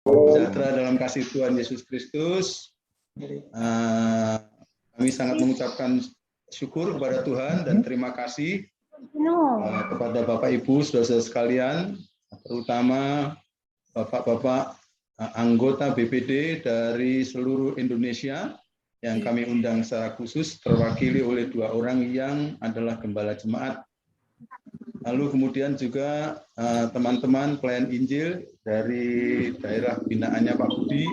Sejahtera dalam kasih Tuhan Yesus Kristus. Kami sangat mengucapkan syukur kepada Tuhan dan terima kasih kepada Bapak Ibu saudara-saudara sekalian, terutama Bapak-bapak anggota BPD dari seluruh Indonesia yang kami undang secara khusus, terwakili oleh 2 orang yang adalah gembala jemaat. Lalu kemudian juga teman-teman pelayan Injil dari daerah binaannya Pak Budi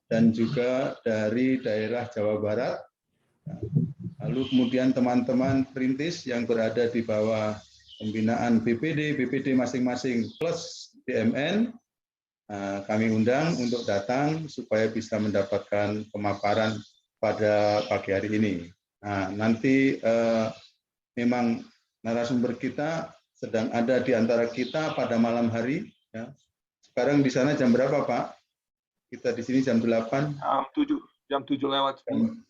dan juga dari daerah Jawa Barat. Lalu kemudian teman-teman perintis yang berada di bawah pembinaan BPD masing-masing plus BMN, kami undang untuk datang supaya bisa mendapatkan pemaparan pada pagi hari ini. Nah, nanti memang narasumber kita sedang ada di antara kita pada malam hari. Ya. Sekarang di sana jam berapa, Pak? Kita di sini jam 8. Jam 7 lewat.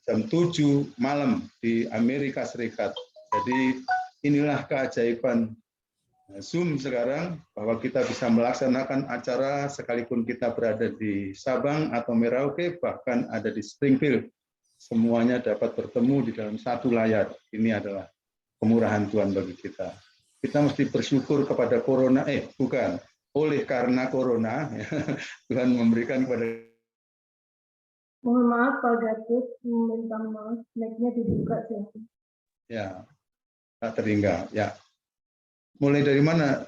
Jam 7 malam di Amerika Serikat. Jadi inilah keajaiban Zoom sekarang, bahwa kita bisa melaksanakan acara sekalipun kita berada di Sabang atau Merauke, bahkan ada di Springfield. Semuanya dapat bertemu di dalam satu layar. Ini adalah kemurahan Tuhan bagi kita. Kita mesti bersyukur kepada corona, bukan, oleh karena corona, Tuhan memberikan kepada. Mohon maaf Pak Gatot, minta maaf, mic-nya dibuka. Ya, tak terhingga. Ya. Mulai dari mana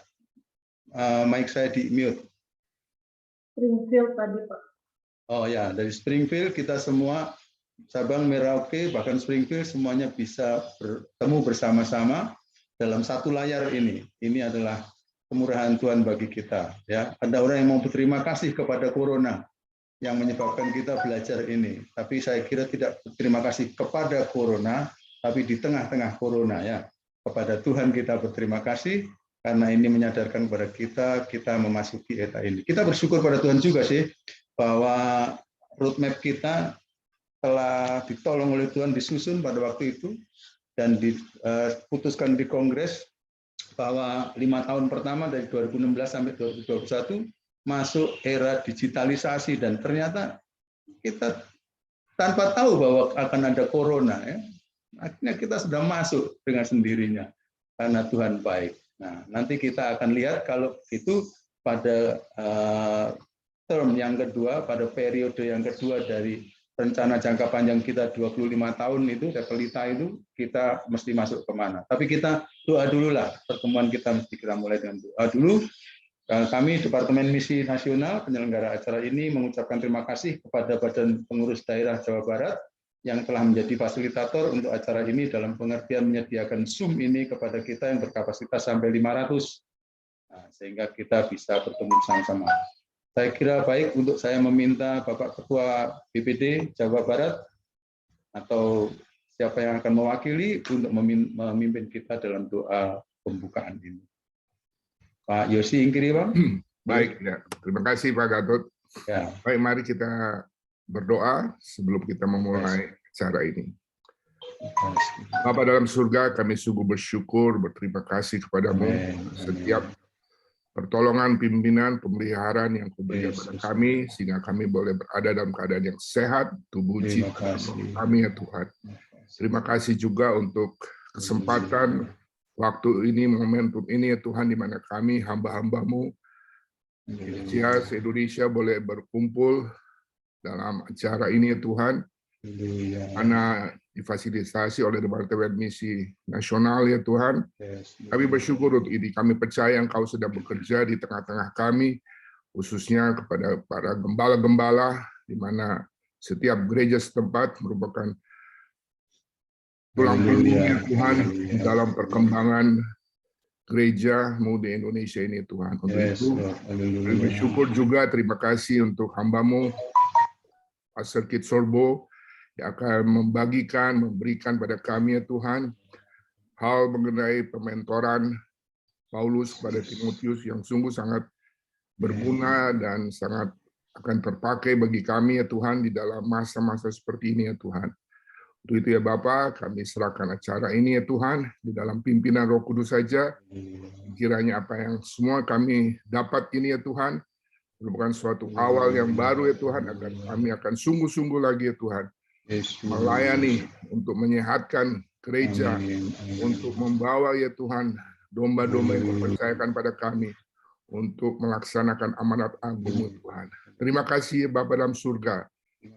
mic saya di mute? Springfield tadi Pak. Oh ya, dari Springfield kita semua, Sabang, Merauke, bahkan Springfield semuanya bisa bertemu bersama-sama dalam satu layar ini. Ini adalah kemurahan Tuhan bagi kita. Ya, ada orang yang mau berterima kasih kepada corona yang menyebabkan kita belajar ini. Tapi saya kira tidak berterima kasih kepada corona, tapi di tengah-tengah corona ya. Kepada Tuhan kita berterima kasih karena ini menyadarkan kepada kita memasuki era ini. Kita bersyukur pada Tuhan juga sih bahwa roadmap kita telah ditolong oleh Tuhan, disusun pada waktu itu dan diputuskan di Kongres bahwa 5 tahun pertama dari 2016 sampai 2021 masuk era digitalisasi, dan ternyata kita tanpa tahu bahwa akan ada corona, ya, akhirnya kita sudah masuk dengan sendirinya karena Tuhan baik. Nah, nanti kita akan lihat kalau itu pada term yang kedua, pada periode yang kedua dari rencana jangka panjang kita 25 tahun itu, Repelita itu, kita mesti masuk kemana. Tapi kita doa dulu lah, pertemuan kita mesti kita mulai dengan doa dulu. Kami Departemen Misi Nasional penyelenggara acara ini mengucapkan terima kasih kepada Badan Pengurus Daerah Jawa Barat yang telah menjadi fasilitator untuk acara ini dalam pengertian menyediakan Zoom ini kepada kita yang berkapasitas sampai 500. Nah, sehingga kita bisa bertemu sama-sama. Saya kira baik untuk saya meminta Bapak Ketua BPD Jawa Barat atau siapa yang akan mewakili untuk memimpin kita dalam doa pembukaan ini. Pak Yosi Ingkiri, Pak. Baik, ya. Terima kasih Pak Gatot. Ya. Baik, mari kita berdoa sebelum kita memulai acara ini. Bapa dalam surga, kami sungguh bersyukur, berterima kasih kepadamu setiap pertolongan, pimpinan, pemeliharaan yang Kau berikan kepada kami, sehingga kami boleh berada dalam keadaan yang sehat, tubuh jiwa kami ya Tuhan. Terima kasih juga untuk kesempatan waktu ini, momentum ini ya Tuhan, di mana kami hamba-hamba-Mu Indonesia boleh berkumpul dalam acara ini ya Tuhan, karena difasilitasi oleh Departemen Misi Nasional ya Tuhan. Kami bersyukur untuk ini. Kami percaya Engkau sedang bekerja di tengah-tengah kami, khususnya kepada para gembala-gembala, di mana setiap gereja setempat merupakan tulang punggung Tuhan di dalam perkembangan gereja-Mu di Indonesia ini Tuhan. Untuk itu, kami bersyukur juga, terima kasih untuk hamba-Mu, Pastor Kit Sorbo, yang akan memberikan pada kami ya Tuhan, hal mengenai pementoran Paulus kepada Timotius yang sungguh sangat berguna dan sangat akan terpakai bagi kami ya Tuhan di dalam masa-masa seperti ini ya Tuhan. Untuk itu ya Bapa, kami serahkan acara ini ya Tuhan di dalam pimpinan Roh Kudus saja. Kiranya apa yang semua kami dapat ini ya Tuhan, merupakan suatu awal yang baru ya Tuhan, agar kami akan sungguh-sungguh lagi ya Tuhan melayani untuk menyehatkan gereja, untuk membawa ya Tuhan domba-domba yang dipercayakan pada kami untuk melaksanakan amanat agung Tuhan. Terima kasih Bapa dalam surga.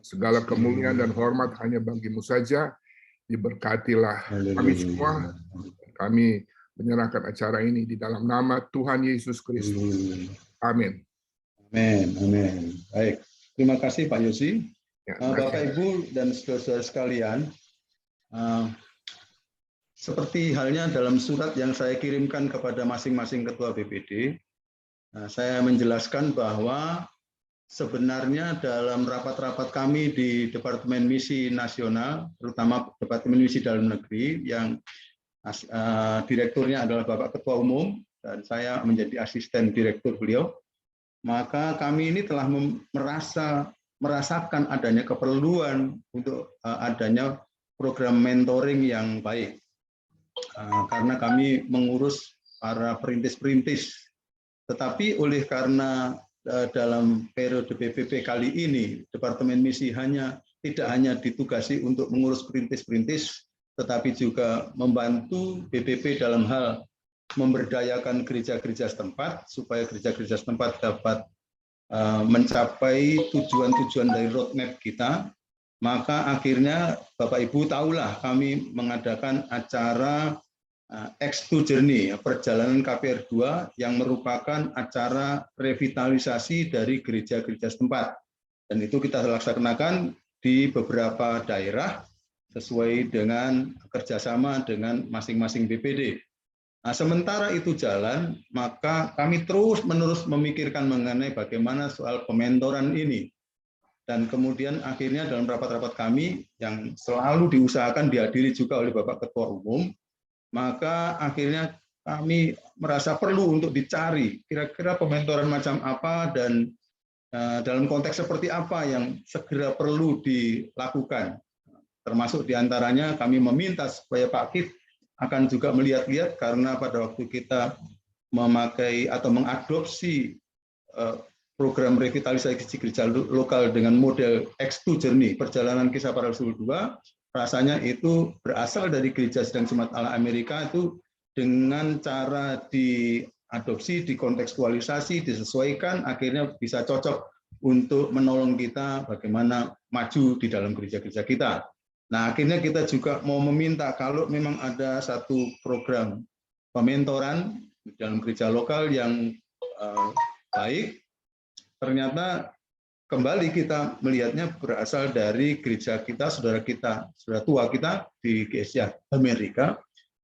Segala kemuliaan dan hormat hanya bagi-Mu saja. Diberkatilah kami semua. Kami menyerahkan acara ini di dalam nama Tuhan Yesus Kristus. Amin. Amin. Amin. Baik. Terima kasih Pak Yosi. Ya, Bapak, Ibu, dan saudara-saudara sekalian, seperti halnya dalam surat yang saya kirimkan kepada masing-masing ketua BPD, saya menjelaskan bahwa sebenarnya dalam rapat-rapat kami di Departemen Misi Nasional, terutama Departemen Misi Dalam Negeri, yang direkturnya adalah Bapak Ketua Umum, dan saya menjadi asisten direktur beliau, maka kami ini telah merasakan adanya keperluan untuk adanya program mentoring yang baik. Karena kami mengurus para perintis-perintis. Tetapi oleh karena dalam periode BPP kali ini, Departemen Misi tidak hanya ditugasi untuk mengurus perintis-perintis, tetapi juga membantu BPP dalam hal memberdayakan gereja-gereja setempat, supaya gereja-gereja setempat dapat mencapai tujuan-tujuan dari roadmap kita. Maka akhirnya Bapak Ibu tahulah kami mengadakan acara X2 Journey, perjalanan KPR 2, yang merupakan acara revitalisasi dari gereja-gereja setempat. Dan itu kita laksanakan di beberapa daerah sesuai dengan kerjasama dengan masing-masing BPD. Nah, sementara itu jalan, maka kami terus-menerus memikirkan mengenai bagaimana soal pementoran ini. Dan kemudian akhirnya dalam rapat-rapat kami yang selalu diusahakan dihadiri juga oleh Bapak Ketua Umum, maka akhirnya kami merasa perlu untuk dicari kira-kira pementoran macam apa dan dalam konteks seperti apa yang segera perlu dilakukan. Termasuk diantaranya kami meminta supaya Pak Kif akan juga melihat-lihat, karena pada waktu kita memakai atau mengadopsi program revitalisasi gereja lokal dengan model X2 Journey, perjalanan kisah para Rasul 2, rasanya itu berasal dari Gereja Sedang Jemaat Allah Amerika, itu dengan cara diadopsi, dikontekstualisasi, disesuaikan, akhirnya bisa cocok untuk menolong kita bagaimana maju di dalam gereja-gereja kita. Nah, akhirnya kita juga mau meminta kalau memang ada satu program pementoran dalam gereja lokal yang baik, ternyata kembali kita melihatnya berasal dari gereja kita, saudara tua kita di GSI Amerika.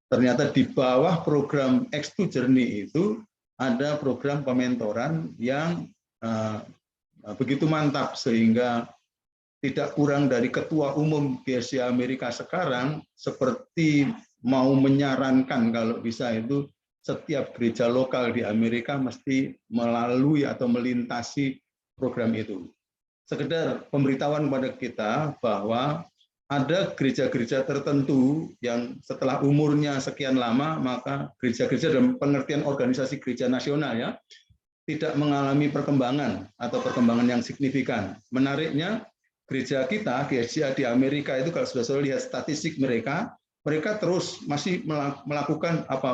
Ternyata di bawah program X2 Journey itu ada program pementoran yang begitu mantap, sehingga tidak kurang dari Ketua Umum GSI Amerika sekarang seperti mau menyarankan kalau bisa itu setiap gereja lokal di Amerika mesti melalui atau melintasi program itu. Sekedar pemberitahuan kepada kita bahwa ada gereja-gereja tertentu yang setelah umurnya sekian lama, maka gereja-gereja dalam pengertian organisasi gereja nasional ya, tidak mengalami perkembangan atau perkembangan yang signifikan. Menariknya, gereja kita, GSI di Amerika itu kalau sudah lihat statistik mereka terus masih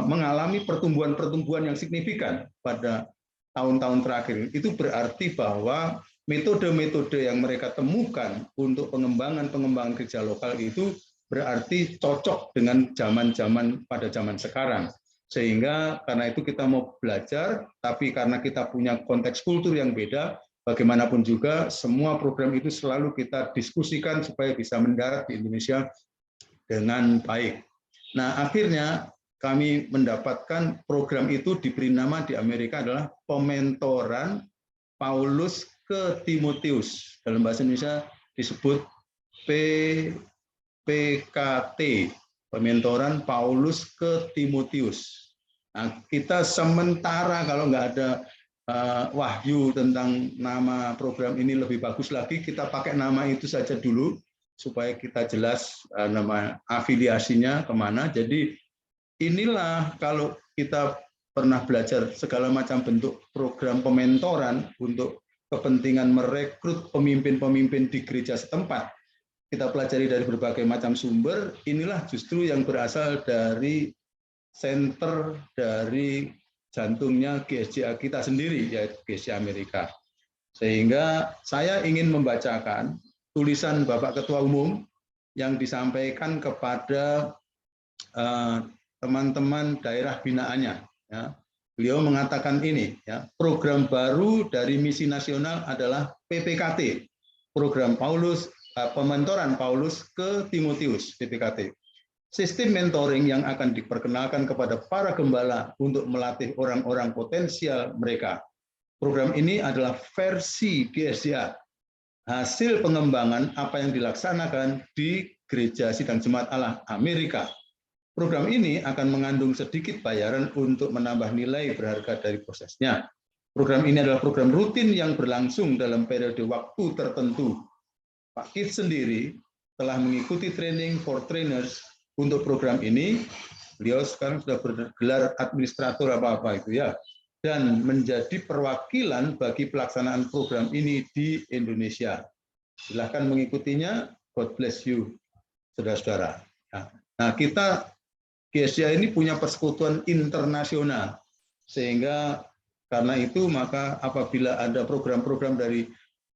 mengalami pertumbuhan yang signifikan pada tahun-tahun terakhir. Itu berarti bahwa metode-metode yang mereka temukan untuk pengembangan gereja lokal itu berarti cocok dengan zaman-zaman pada zaman sekarang. Sehingga karena itu kita mau belajar, tapi karena kita punya konteks kultur yang beda, bagaimanapun juga semua program itu selalu kita diskusikan supaya bisa mendarat di Indonesia dengan baik. Nah, akhirnya kami mendapatkan program itu diberi nama di Amerika adalah pementoran Paulus ke Timotius. Dalam bahasa Indonesia disebut PKT, pementoran Paulus ke Timotius. Nah, kita sementara kalau nggak ada wahyu tentang nama program ini lebih bagus lagi, kita pakai nama itu saja dulu supaya kita jelas nama afiliasinya kemana. Jadi inilah kalau kita pernah belajar segala macam bentuk program pementoran untuk kepentingan merekrut pemimpin-pemimpin di gereja setempat, kita pelajari dari berbagai macam sumber, inilah justru yang berasal dari center dari jantungnya GSJA kita sendiri, yaitu GSJA Amerika. Sehingga saya ingin membacakan tulisan Bapak Ketua Umum yang disampaikan kepada teman-teman daerah binaannya. Ya. Beliau mengatakan ini, ya, program baru dari misi nasional adalah PPKT, program Paulus, pementoran Paulus ke Timotius, PPKT. Sistem mentoring yang akan diperkenalkan kepada para gembala untuk melatih orang-orang potensial mereka. Program ini adalah versi GSJA, hasil pengembangan apa yang dilaksanakan di Gereja Sidang Jemaat Allah Amerika. Program ini akan mengandung sedikit bayaran untuk menambah nilai berharga dari prosesnya. Program ini adalah program rutin yang berlangsung dalam periode waktu tertentu. Pak Kit sendiri telah mengikuti training for trainers untuk program ini. Beliau sekarang sudah bergelar administrator apa-apa itu ya, dan menjadi perwakilan bagi pelaksanaan program ini di Indonesia. Silahkan mengikutinya. God bless you, saudara-saudara. Nah, kita GSJA ini punya persekutuan internasional, sehingga karena itu maka apabila ada program-program dari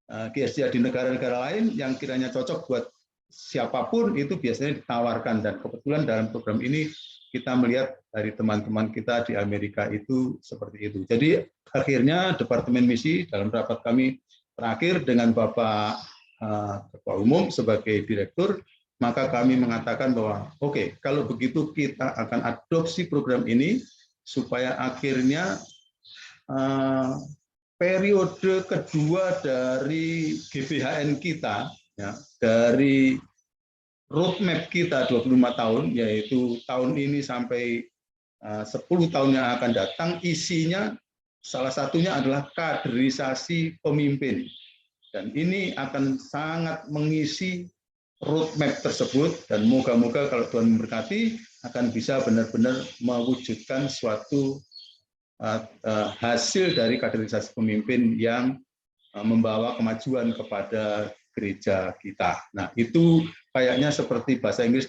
GSJA di negara-negara lain yang kiranya cocok buat siapapun, itu biasanya ditawarkan, dan kebetulan dalam program ini kita melihat dari teman-teman kita di Amerika itu seperti itu. Jadi akhirnya Departemen Misi dalam rapat kami terakhir dengan Bapak Ketua Umum sebagai direktur, maka kami mengatakan bahwa oke, kalau begitu kita akan adopsi program ini supaya akhirnya periode kedua dari GBHN kita, ya, dari roadmap kita 25 tahun, yaitu tahun ini sampai 10 tahun yang akan datang, isinya salah satunya adalah kaderisasi pemimpin. Dan ini akan sangat mengisi roadmap tersebut, dan moga-moga kalau Tuhan memberkati akan bisa benar-benar mewujudkan suatu hasil dari kaderisasi pemimpin yang membawa kemajuan kepada gereja kita. Nah, itu kayaknya seperti bahasa Inggris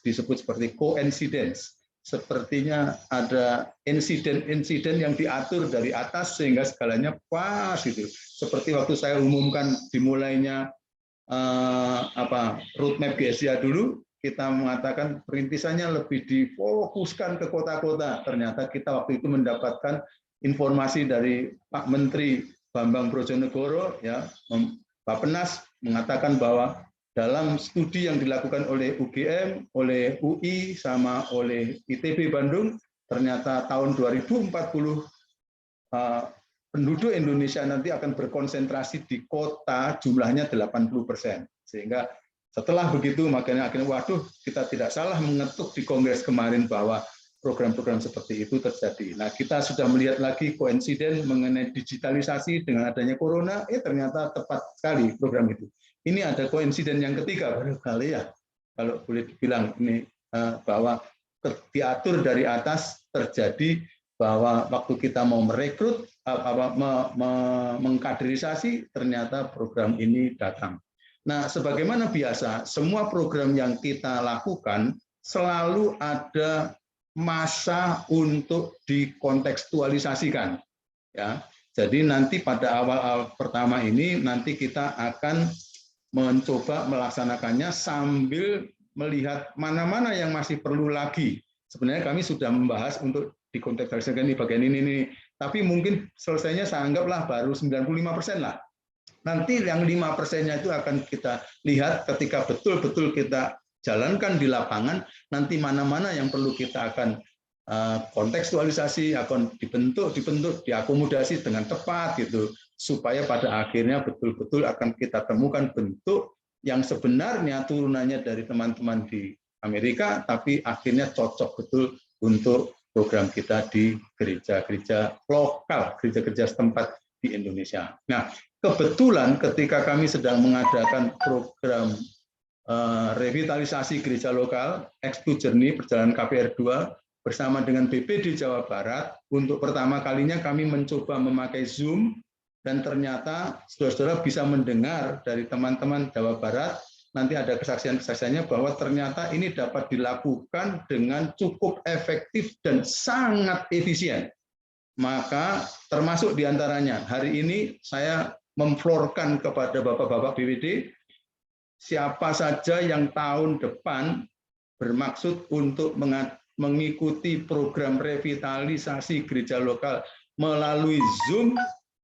disebut seperti coincidence. Sepertinya ada insiden-insiden yang diatur dari atas sehingga segalanya pas gitu. Seperti waktu saya umumkan dimulainya roadmap GSJA dulu, kita mengatakan perintisannya lebih difokuskan ke kota-kota. Ternyata kita waktu itu mendapatkan informasi dari Pak Menteri Bambang Brojonegoro, ya, Bappenas mengatakan bahwa dalam studi yang dilakukan oleh UGM, oleh UI, sama oleh ITB Bandung, ternyata tahun 2040 penduduk Indonesia nanti akan berkonsentrasi di kota, jumlahnya 80%. Sehingga setelah begitu, makanya akhirnya, waduh, kita tidak salah mengetuk di Kongres kemarin bahwa program-program seperti itu terjadi. Nah, kita sudah melihat lagi koinsiden mengenai digitalisasi dengan adanya corona, ternyata tepat sekali program itu. Ini ada koinsiden yang ketiga, barangkali ya, kalau boleh dibilang ini bahwa diatur dari atas terjadi bahwa waktu kita mau merekrut, mengkaderisasi, ternyata program ini datang. Nah, sebagaimana biasa, semua program yang kita lakukan selalu ada masa untuk dikontekstualisasikan. Ya, jadi nanti pada awal pertama ini nanti kita akan mencoba melaksanakannya sambil melihat mana-mana yang masih perlu lagi. Sebenarnya kami sudah membahas untuk dikontekstualisasikan di bagian ini, tapi mungkin selesainya saya anggaplah baru 95% lah. Nanti yang 5%-nya itu akan kita lihat ketika betul-betul kita jalankan di lapangan, nanti mana-mana yang perlu kita akan kontekstualisasi, akan dibentuk, diakomodasi dengan tepat gitu, supaya pada akhirnya betul-betul akan kita temukan bentuk yang sebenarnya turunannya dari teman-teman di Amerika, tapi akhirnya cocok betul untuk program kita di gereja-gereja lokal, gereja-gereja setempat di Indonesia. Nah, kebetulan ketika kami sedang mengadakan program revitalisasi gereja lokal, X2 Journey, perjalanan KPR 2, bersama dengan BPD Jawa Barat, untuk pertama kalinya kami mencoba memakai Zoom dan ternyata saudara-saudara bisa mendengar dari teman-teman Jawa Barat, nanti ada kesaksian-kesaksiannya bahwa ternyata ini dapat dilakukan dengan cukup efektif dan sangat efisien. Maka termasuk diantaranya, hari ini saya memflorkan kepada Bapak-Bapak BPD, siapa saja yang tahun depan bermaksud untuk mengikuti program revitalisasi gereja lokal melalui Zoom,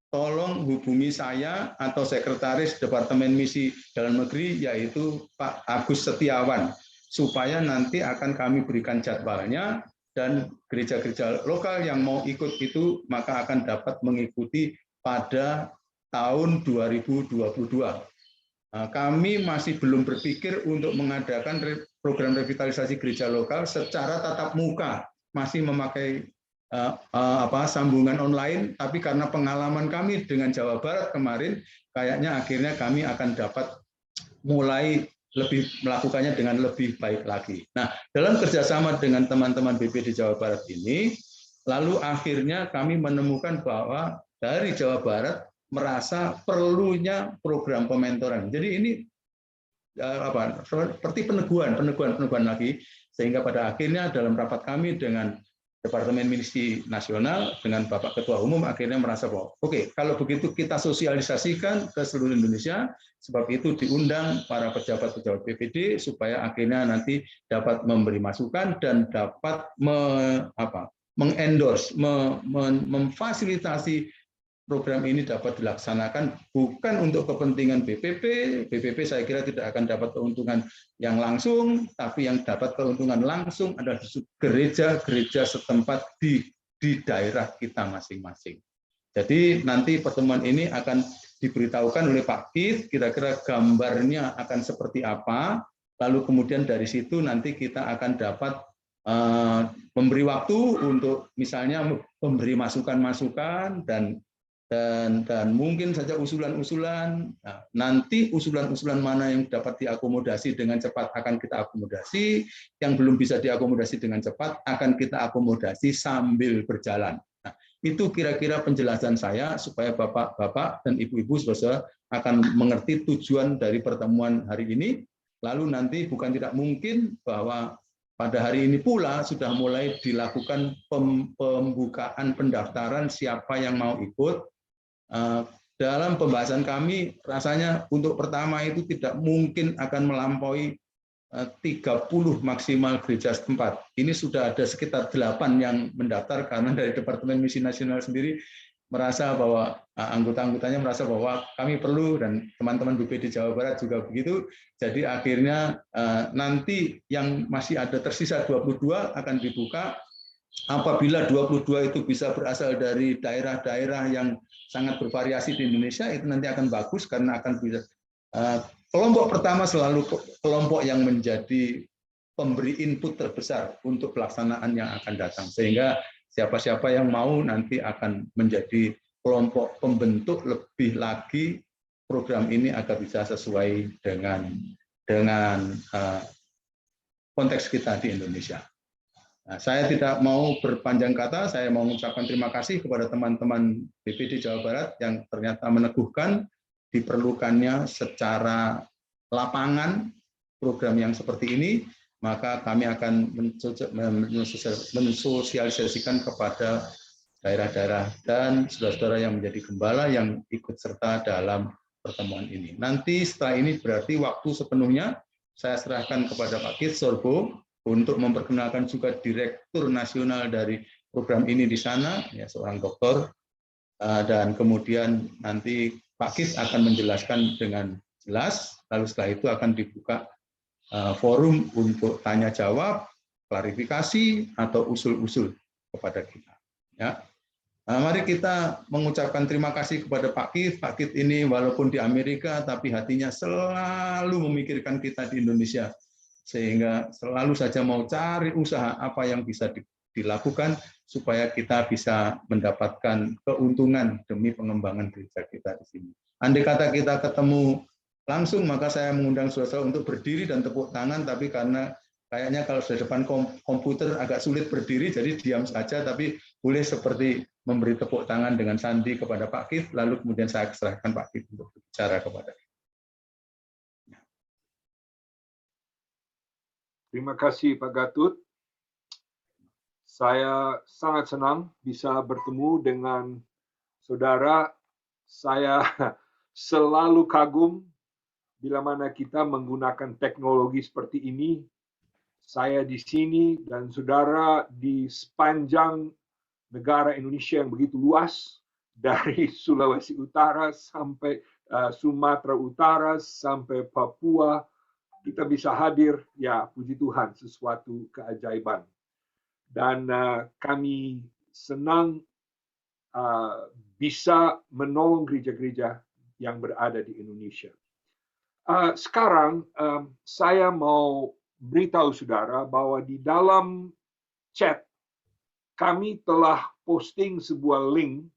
tolong hubungi saya atau Sekretaris Departemen Misi Dalam Negeri, yaitu Pak Agus Setiawan, supaya nanti akan kami berikan jadwalnya, dan gereja-gereja lokal yang mau ikut itu maka akan dapat mengikuti pada tahun 2022. Kami masih belum berpikir untuk mengadakan program revitalisasi gereja lokal secara tatap muka, masih memakai sambungan online, tapi karena pengalaman kami dengan Jawa Barat kemarin, kayaknya akhirnya kami akan dapat mulai lebih melakukannya dengan lebih baik lagi. Nah, dalam kerjasama dengan teman-teman BPD Jawa Barat ini, lalu akhirnya kami menemukan bahwa dari Jawa Barat merasa perlunya program pementoran. Jadi ini seperti peneguhan lagi, sehingga pada akhirnya dalam rapat kami dengan Departemen Misi Nasional dengan Bapak Ketua Umum akhirnya merasa bahwa oke, kalau begitu kita sosialisasikan ke seluruh Indonesia, sebab itu diundang para pejabat-pejabat BPD supaya akhirnya nanti dapat memberi masukan dan dapat mengendorse, memfasilitasi program ini dapat dilaksanakan bukan untuk kepentingan BPP. BPP saya kira tidak akan dapat keuntungan yang langsung, tapi yang dapat keuntungan langsung adalah gereja-gereja setempat di daerah kita masing-masing. Jadi nanti pertemuan ini akan diberitahukan oleh Pak Kit, kira-kira gambarnya akan seperti apa, lalu kemudian dari situ nanti kita akan dapat memberi waktu untuk misalnya memberi masukan-masukan dan mungkin saja usulan-usulan. Nah, nanti usulan-usulan mana yang dapat diakomodasi dengan cepat akan kita akomodasi, yang belum bisa diakomodasi dengan cepat akan kita akomodasi sambil berjalan. Nah, itu kira-kira penjelasan saya supaya Bapak-bapak dan Ibu-ibu saudara akan mengerti tujuan dari pertemuan hari ini. Lalu nanti bukan tidak mungkin bahwa pada hari ini pula sudah mulai dilakukan pembukaan pendaftaran siapa yang mau ikut. Dalam pembahasan kami, rasanya untuk pertama itu tidak mungkin akan melampaui 30 maksimal gereja setempat. Ini sudah ada sekitar 8 yang mendaftar karena dari Departemen Misi Nasional sendiri merasa bahwa anggota-anggotanya merasa bahwa kami perlu, dan teman-teman BPD Jawa Barat juga begitu. Jadi akhirnya nanti yang masih ada tersisa 22 akan dibuka. Apabila 22 itu bisa berasal dari daerah-daerah yang sangat bervariasi di Indonesia, itu nanti akan bagus karena akan bisa kelompok pertama selalu kelompok yang menjadi pemberi input terbesar untuk pelaksanaan yang akan datang, sehingga siapa-siapa yang mau nanti akan menjadi kelompok pembentuk lebih lagi program ini agar bisa sesuai dengan konteks kita di Indonesia. Nah, saya tidak mau berpanjang kata, saya mau mengucapkan terima kasih kepada teman-teman BPD Jawa Barat yang ternyata meneguhkan diperlukannya secara lapangan program yang seperti ini, maka kami akan mensosialisasikan kepada daerah-daerah dan saudara-saudara yang menjadi gembala yang ikut serta dalam pertemuan ini. Nanti setelah ini berarti waktu sepenuhnya saya serahkan kepada Pak Kit Sorbo untuk memperkenalkan juga Direktur Nasional dari program ini di sana, ya, seorang dokter, dan kemudian nanti Pak Kit akan menjelaskan dengan jelas, lalu setelah itu akan dibuka forum untuk tanya jawab, klarifikasi atau usul-usul kepada kita. Ya. Nah, mari kita mengucapkan terima kasih kepada Pak Kit. Pak Kit ini walaupun di Amerika, tapi hatinya selalu memikirkan kita di Indonesia, sehingga selalu saja mau cari usaha apa yang bisa dilakukan supaya kita bisa mendapatkan keuntungan demi pengembangan gereja kita di sini. Andai kata kita ketemu langsung, maka saya mengundang saudara untuk berdiri dan tepuk tangan, tapi karena kayaknya kalau di depan komputer agak sulit berdiri, jadi diam saja, tapi boleh seperti memberi tepuk tangan dengan sandi kepada Pak Kif, lalu kemudian saya serahkan Pak Kif untuk bicara kepada. Terima kasih Pak Gatut. Saya sangat senang bisa bertemu dengan saudara. Saya selalu kagum bila mana kita menggunakan teknologi seperti ini. Saya di sini dan saudara di sepanjang negara Indonesia yang begitu luas, dari Sulawesi Utara sampai Sumatera Utara sampai Papua, kita bisa hadir, ya puji Tuhan, sesuatu keajaiban. Dan kami senang bisa menolong gereja-gereja yang berada di Indonesia. Sekarang saya mau beritahu saudara bahwa di dalam chat kami telah posting sebuah link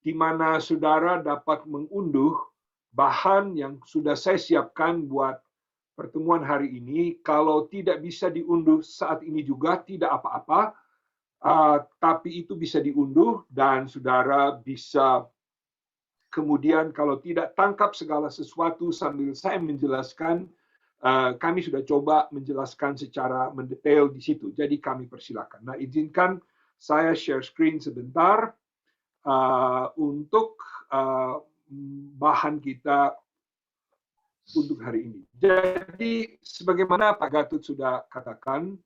di mana saudara dapat mengunduh bahan yang sudah saya siapkan buat pertemuan hari ini. Kalau tidak bisa diunduh saat ini juga tidak apa-apa, tapi itu bisa diunduh dan saudara bisa kemudian kalau tidak tangkap segala sesuatu sambil saya menjelaskan, kami sudah coba menjelaskan secara mendetail di situ. Jadi kami persilakan. Nah, izinkan saya share screen sebentar untuk bahan kita untuk hari ini. Jadi, sebagaimana Pak Gatut sudah katakan,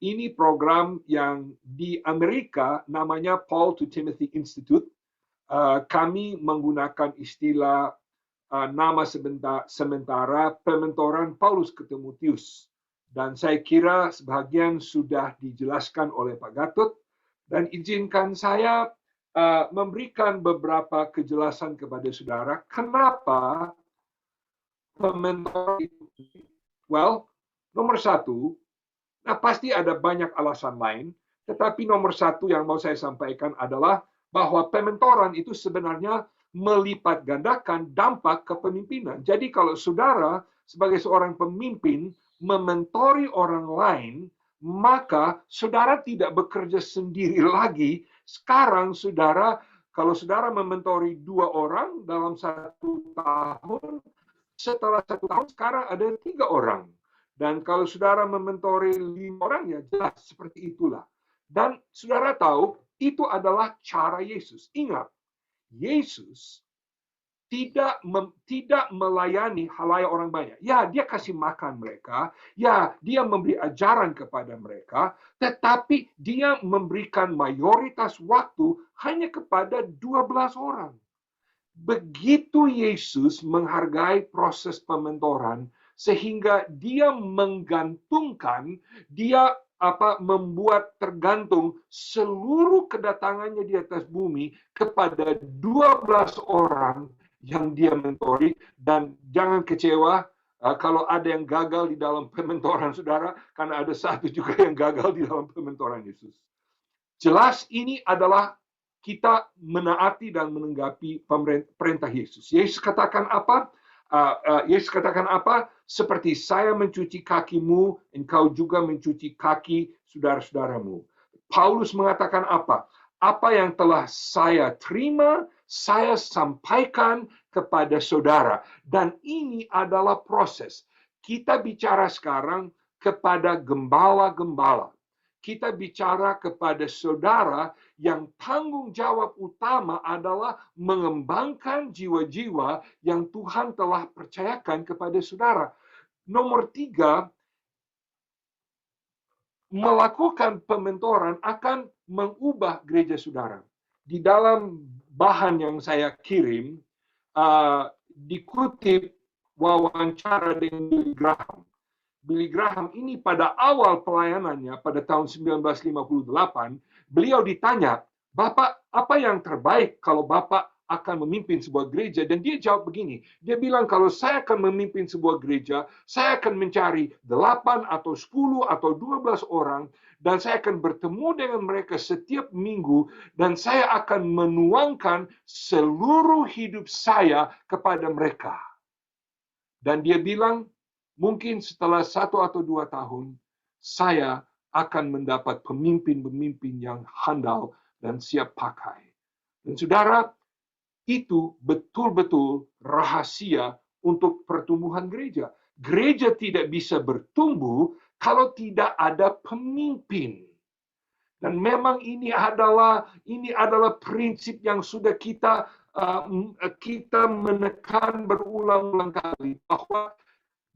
ini program yang di Amerika namanya Paul to Timothy Institute. Kami menggunakan istilah nama sementara pementoran Paulus ke Timotius. Dan saya kira sebagian sudah dijelaskan oleh Pak Gatut. Dan izinkan saya memberikan beberapa kejelasan kepada saudara. Kenapa pementor itu? Well, nomor satu, nah pasti ada banyak alasan lain. Tetapi nomor satu yang mau saya sampaikan adalah bahwa pementoran itu sebenarnya melipat gandakan dampak kepemimpinan. Jadi kalau saudara sebagai seorang pemimpin mementori orang lain, maka saudara tidak bekerja sendiri lagi. Sekarang saudara, kalau saudara mementori 2 orang dalam 1 tahun, setelah 1 tahun sekarang ada 3 orang. Dan kalau saudara mementori 5 orang, ya jelas seperti itulah. Dan saudara tahu, itu adalah cara Yesus. Ingat, Yesus tidak melayani halayak orang banyak. Ya, dia kasih makan mereka. Ya, dia memberi ajaran kepada mereka. Tetapi dia memberikan mayoritas waktu hanya kepada 12 orang. Begitu Yesus menghargai proses pementoran, sehingga dia menggantungkan, dia membuat tergantung seluruh kedatangannya di atas bumi kepada 12 orang yang dia mentori. Dan jangan kecewa kalau ada yang gagal di dalam pementoran saudara, karena ada satu juga yang gagal di dalam pementoran Yesus. Jelas ini adalah kita menaati dan menanggapi perintah Yesus. Yesus katakan apa? Yesus katakan apa? Seperti saya mencuci kakimu, engkau juga mencuci kaki saudara-saudaramu. Paulus mengatakan apa? Apa yang telah saya terima, saya sampaikan kepada saudara. Dan ini adalah proses. Kita bicara sekarang kepada gembala-gembala. Kita bicara kepada saudara yang tanggung jawab utama adalah mengembangkan jiwa-jiwa yang Tuhan telah percayakan kepada saudara. Nomor 3, melakukan pementoran akan mengubah gereja saudara. Di dalam bahan yang saya kirim, dikutip wawancara dengan Billy Graham. Billy Graham ini pada awal pelayanannya pada tahun 1958, beliau ditanya, Bapak, apa yang terbaik kalau Bapak akan memimpin sebuah gereja? Dan dia jawab begini, dia bilang kalau saya akan memimpin sebuah gereja, saya akan mencari 8 atau 10 atau 12 orang, dan saya akan bertemu dengan mereka setiap minggu, dan saya akan menuangkan seluruh hidup saya kepada mereka. Dan dia bilang, mungkin setelah 1 atau 2 tahun, saya akan mendapat pemimpin-pemimpin yang handal dan siap pakai. Dan saudara, itu betul-betul rahasia untuk pertumbuhan gereja. Gereja tidak bisa bertumbuh kalau tidak ada pemimpin. Dan memang ini adalah prinsip yang sudah kita menekan berulang-ulang kali, bahwa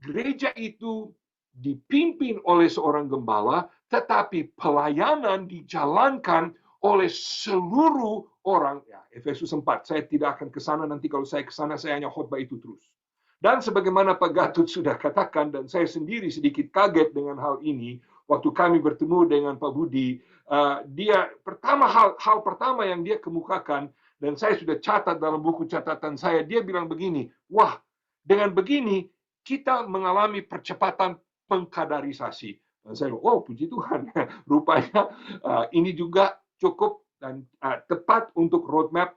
gereja itu dipimpin oleh seorang gembala, tetapi pelayanan dijalankan oleh seluruh orang. Ya, Efesus 4, saya tidak akan ke sana, nanti kalau saya ke sana saya hanya khotbah itu terus. Dan sebagaimana Pak Gatot sudah katakan, dan saya sendiri sedikit kaget dengan hal ini, waktu kami bertemu dengan Pak Budi, dia hal pertama yang dia kemukakan, dan saya sudah catat dalam buku catatan saya, dia bilang begini, wah, dengan begini kita mengalami percepatan pengkadarisasi. Dan saya bilang, oh puji Tuhan, rupanya ini juga cukup dan tepat untuk roadmap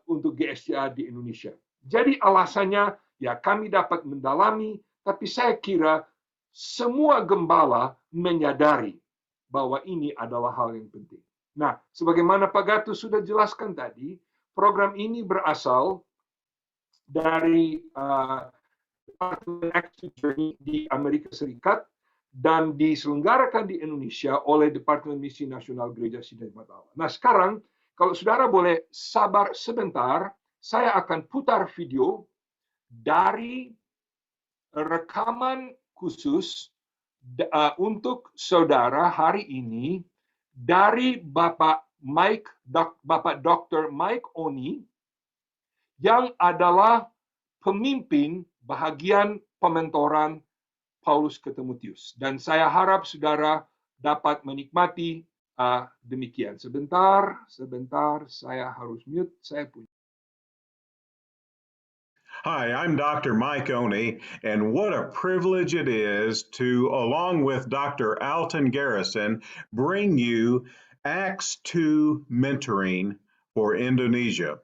untuk GSCA di Indonesia. Jadi alasannya, ya kami dapat mendalami, tapi saya kira semua gembala menyadari bahwa ini adalah hal yang penting. Nah, sebagaimana Pak Gatus sudah jelaskan tadi, program ini berasal dari Department Action Journey di Amerika Serikat dan diselenggarakan di Indonesia oleh Departemen Misi Nasional Gereja Sidai Jemaat Allah. Nah, sekarang kalau saudara boleh sabar sebentar, saya akan putar video dari rekaman khusus untuk saudara hari ini dari Bapak Dr. Mike Oni, yang adalah pemimpin bahagian pementoran Paulus ke Timotius. Dan saya harap saudara dapat menikmati demikian. Sebentar, saya harus mute, saya punya. Hi, I'm Dr. Mike Oni, and what a privilege it is to, along with Dr. Alton Garrison, bring you Acts 2 mentoring for Indonesia.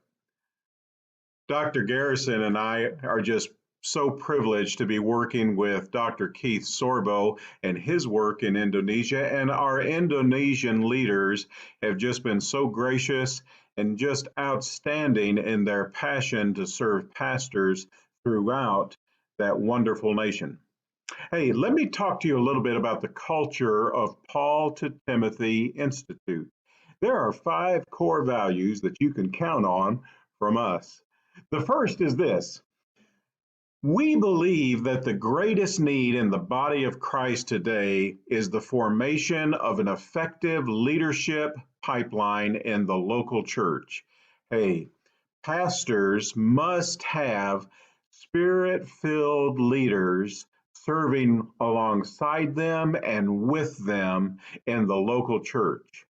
Dr. Garrison and I are just so privileged to be working with Dr. Keith Sorbo and his work in Indonesia, and our Indonesian leaders have just been so gracious and just outstanding in their passion to serve pastors throughout that wonderful nation. Hey, let me talk to you a little bit about the culture of Paul to Timothy Institute. There are 5 core values that you can count on from us. The first is this: we believe that the greatest need in the body of Christ today is the formation of an effective leadership pipeline in the local church. Hey, pastors must have Spirit-filled leaders serving alongside them and with them in the local church.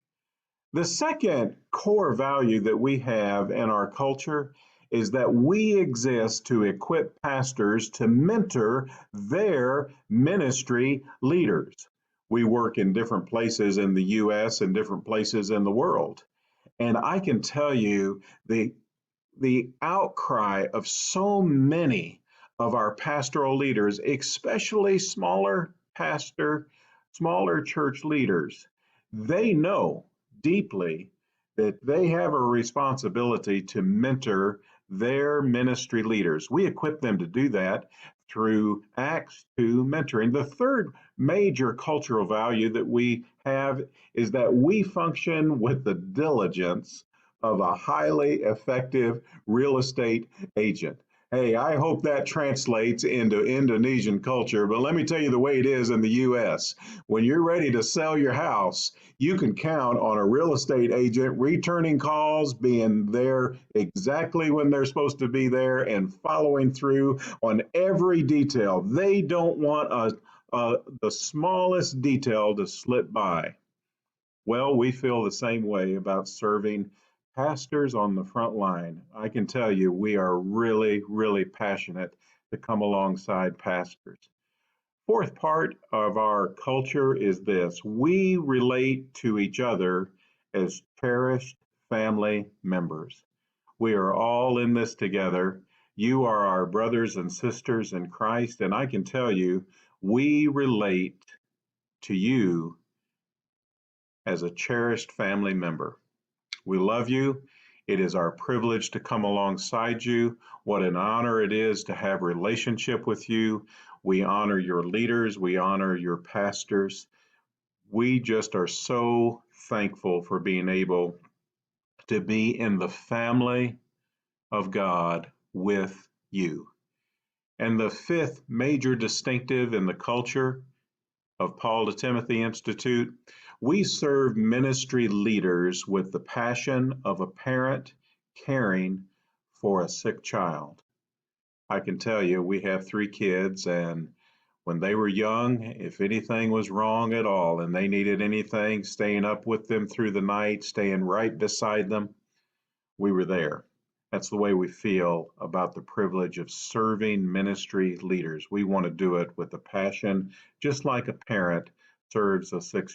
The second core value that we have in our culture is that we exist to equip pastors to mentor their ministry leaders. We work in different places in the U.S. and different places in the world. And I can tell you the outcry of so many of our pastoral leaders, especially smaller church leaders, they know deeply that they have a responsibility to mentor their ministry leaders. We equip them to do that through Acts 2 mentoring. The third major cultural value that we have is that we function with the diligence of a highly effective real estate agent. Hey, I hope that translates into Indonesian culture, but let me tell you the way it is in the U.S. When you're ready to sell your house, you can count on a real estate agent returning calls, being there exactly when they're supposed to be there, and following through on every detail. They don't want the smallest detail to slip by. Well, we feel the same way about serving pastors on the front line. I can tell you we are really, really passionate to come alongside pastors. Fourth part of our culture is this: we relate to each other as cherished family members. We are all in this together. You are our brothers and sisters in Christ, and I can tell you we relate to you as a cherished family member. We love you, It is our privilege to come alongside you. What an honor it is to have relationship with you. We honor your leaders. We honor your pastors. We just are so thankful for being able to be in the family of God with you. And the fifth major distinctive in the culture of Paul to Timothy Institute, we serve ministry leaders with the passion of a parent caring for a sick child. I can tell you, we have 3 kids, and when they were young, if anything was wrong at all and they needed anything, staying up with them through the night, staying right beside them, we were there. That's the way we feel about the privilege of serving ministry leaders. We want to do it with a passion, just like a parent serves a sick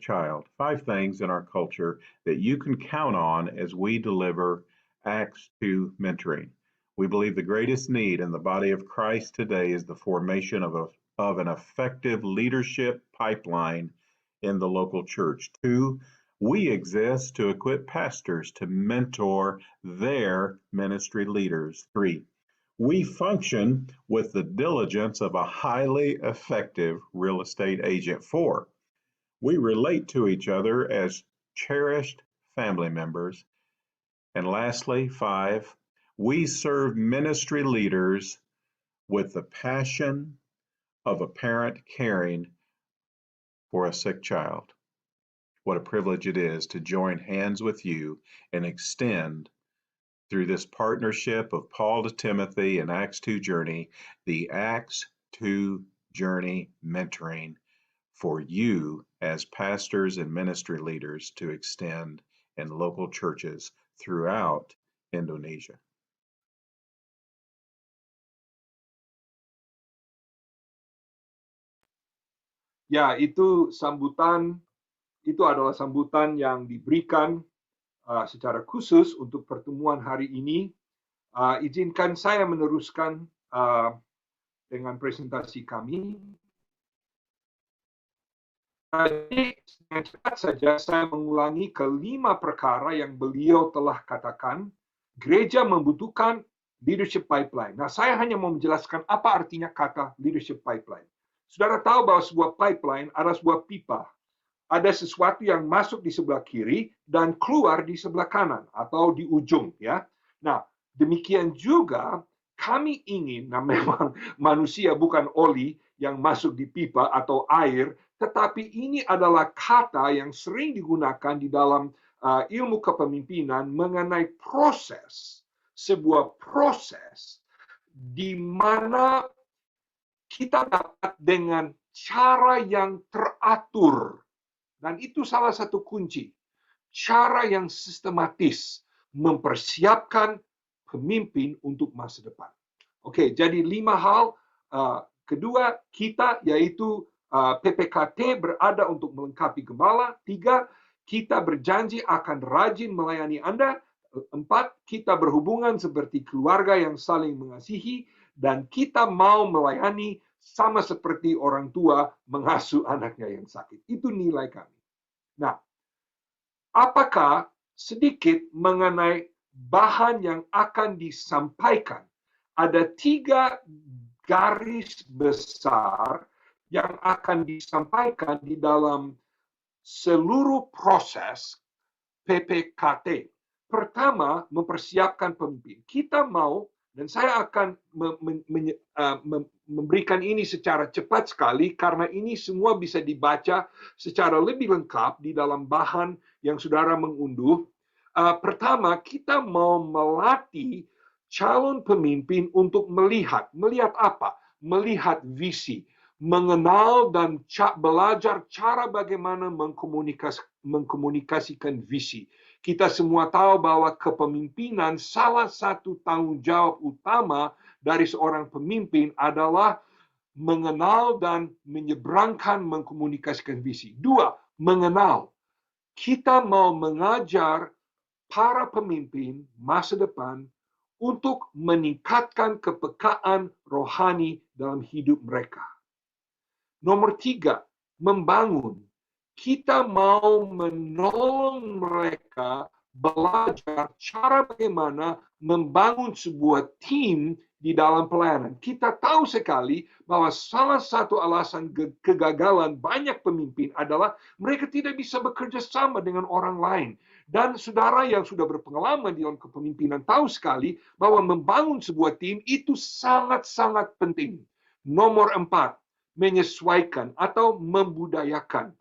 child. 5 things in our culture that you can count on as we deliver Acts 2 mentoring. We believe the greatest need in the body of Christ today is the formation of an effective leadership pipeline in the local church. 2, we exist to equip pastors to mentor their ministry leaders. 3, we function with the diligence of a highly effective real estate agent. 4, we relate to each other as cherished family members. And lastly, 5, we serve ministry leaders with the passion of a parent caring for a sick child. What a privilege it is to join hands with you and extend through this partnership of Paul to Timothy and Acts 2 Journey, the Acts 2 Journey mentoring for you as pastors and ministry leaders to extend in local churches throughout Indonesia. Ya, itu adalah sambutan yang diberikan secara khusus untuk pertemuan hari ini. Izinkan saya meneruskan dengan presentasi kami. Jadi, dengan cepat saja saya mengulangi ke-5 perkara yang beliau telah katakan. Gereja membutuhkan leadership pipeline. Nah, saya hanya mau menjelaskan apa artinya kata leadership pipeline. Saudara tahu bahwa sebuah pipeline adalah sebuah pipa. Ada sesuatu yang masuk di sebelah kiri dan keluar di sebelah kanan atau di ujung, ya. Nah, demikian juga kami ingin, nah memang manusia bukan oli yang masuk di pipa atau air, tetapi ini adalah kata yang sering digunakan di dalam ilmu kepemimpinan mengenai proses, sebuah proses di mana kita dapat dengan cara yang teratur. Dan itu salah satu kunci. Cara yang sistematis mempersiapkan pemimpin untuk masa depan. Oke, jadi 5 hal. Kedua, kita yaitu PPKT berada untuk melengkapi gembala. 3, kita berjanji akan rajin melayani Anda. 4, kita berhubungan seperti keluarga yang saling mengasihi. Dan kita mau melayani sama seperti orang tua mengasuh anaknya yang sakit. Itu nilai kami. Nah, apakah sedikit mengenai bahan yang akan disampaikan? Ada 3 garis besar yang akan disampaikan di dalam seluruh proses PPKT. Pertama, mempersiapkan pemimpin. Kita mau, dan saya akan memberikan ini secara cepat sekali karena ini semua bisa dibaca secara lebih lengkap di dalam bahan yang saudara mengunduh. Pertama, kita mau melatih calon pemimpin untuk melihat apa? Melihat visi, mengenal dan belajar cara bagaimana mengkomunikasikan visi. Kita semua tahu bahwa kepemimpinan salah satu tanggung jawab utama dari seorang pemimpin adalah mengenal dan menyeberangkan mengkomunikasikan visi. 2, mengenal. Kita mau mengajar para pemimpin masa depan untuk meningkatkan kepekaan rohani dalam hidup mereka. Nomor 3, membangun. Kita mau menolong mereka belajar cara bagaimana membangun sebuah tim di dalam pelayanan. Kita tahu sekali bahwa salah satu alasan kegagalan banyak pemimpin adalah mereka tidak bisa bekerja sama dengan orang lain. Dan saudara yang sudah berpengalaman di dalam kepemimpinan tahu sekali bahwa membangun sebuah tim itu sangat-sangat penting. Nomor 4, menyesuaikan atau membudayakan.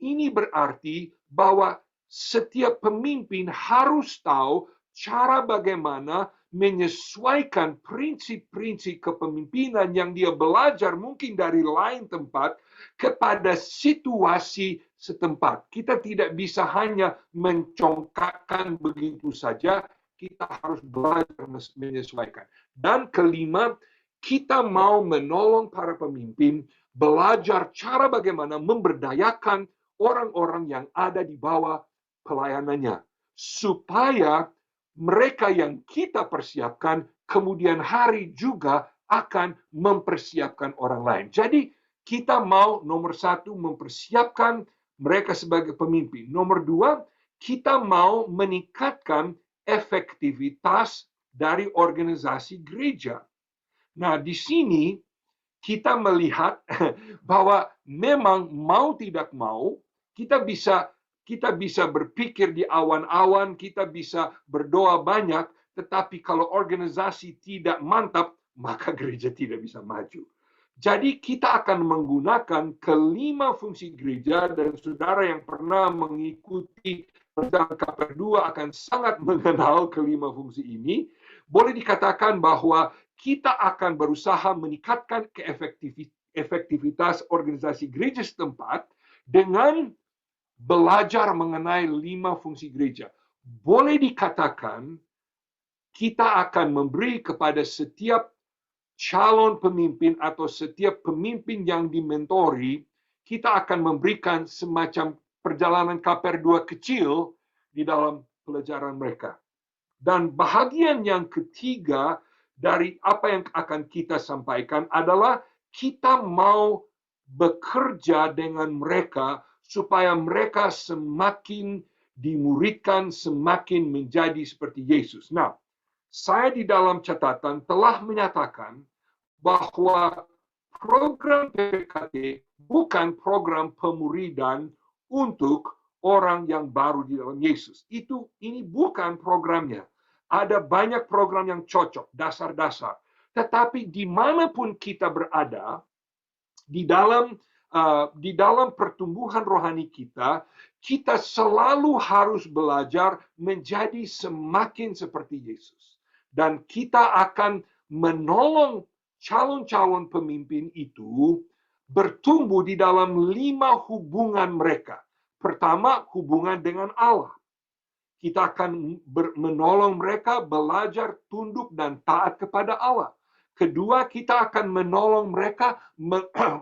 Ini berarti bahwa setiap pemimpin harus tahu cara bagaimana menyesuaikan prinsip-prinsip kepemimpinan yang dia belajar mungkin dari lain tempat kepada situasi setempat. Kita tidak bisa hanya mencongkakkan begitu saja, kita harus belajar menyesuaikan. Dan kelima, kita mau menolong para pemimpin belajar cara bagaimana memberdayakan orang-orang yang ada di bawah pelayanannya, supaya mereka yang kita persiapkan kemudian hari juga akan mempersiapkan orang lain. Jadi kita mau nomor 1 mempersiapkan mereka sebagai pemimpin. Nomor 2, kita mau meningkatkan efektivitas dari organisasi gereja. Nah, di sini kita melihat bahwa memang mau tidak mau kita bisa berpikir di awan-awan, kita bisa berdoa banyak, tetapi kalau organisasi tidak mantap, maka gereja tidak bisa maju. Jadi kita akan menggunakan kelima fungsi gereja, dan saudara yang pernah mengikuti perjalanan KPR 2 akan sangat mengenal kelima fungsi ini. Boleh dikatakan bahwa kita akan berusaha meningkatkan efektivitas organisasi gereja setempat dengan belajar mengenai 5 fungsi gereja. Boleh dikatakan kita akan memberi kepada setiap calon pemimpin atau setiap pemimpin yang dimentori, kita akan memberikan semacam perjalanan KPR 2 kecil di dalam pelajaran mereka. Dan bahagian yang ketiga dari apa yang akan kita sampaikan adalah kita mau bekerja dengan mereka supaya mereka semakin dimuridkan, semakin menjadi seperti Yesus. Nah, saya di dalam catatan telah menyatakan bahwa program PPKT bukan program pemuridan untuk orang yang baru di dalam Yesus. Ini bukan programnya. Ada banyak program yang cocok, dasar-dasar. Tetapi dimanapun kita berada, di dalam pertumbuhan rohani kita, kita selalu harus belajar menjadi semakin seperti Yesus. Dan kita akan menolong calon-calon pemimpin itu bertumbuh di dalam 5 hubungan mereka. Pertama, hubungan dengan Allah. Kita akan menolong mereka belajar tunduk dan taat kepada Allah. Kedua, kita akan menolong mereka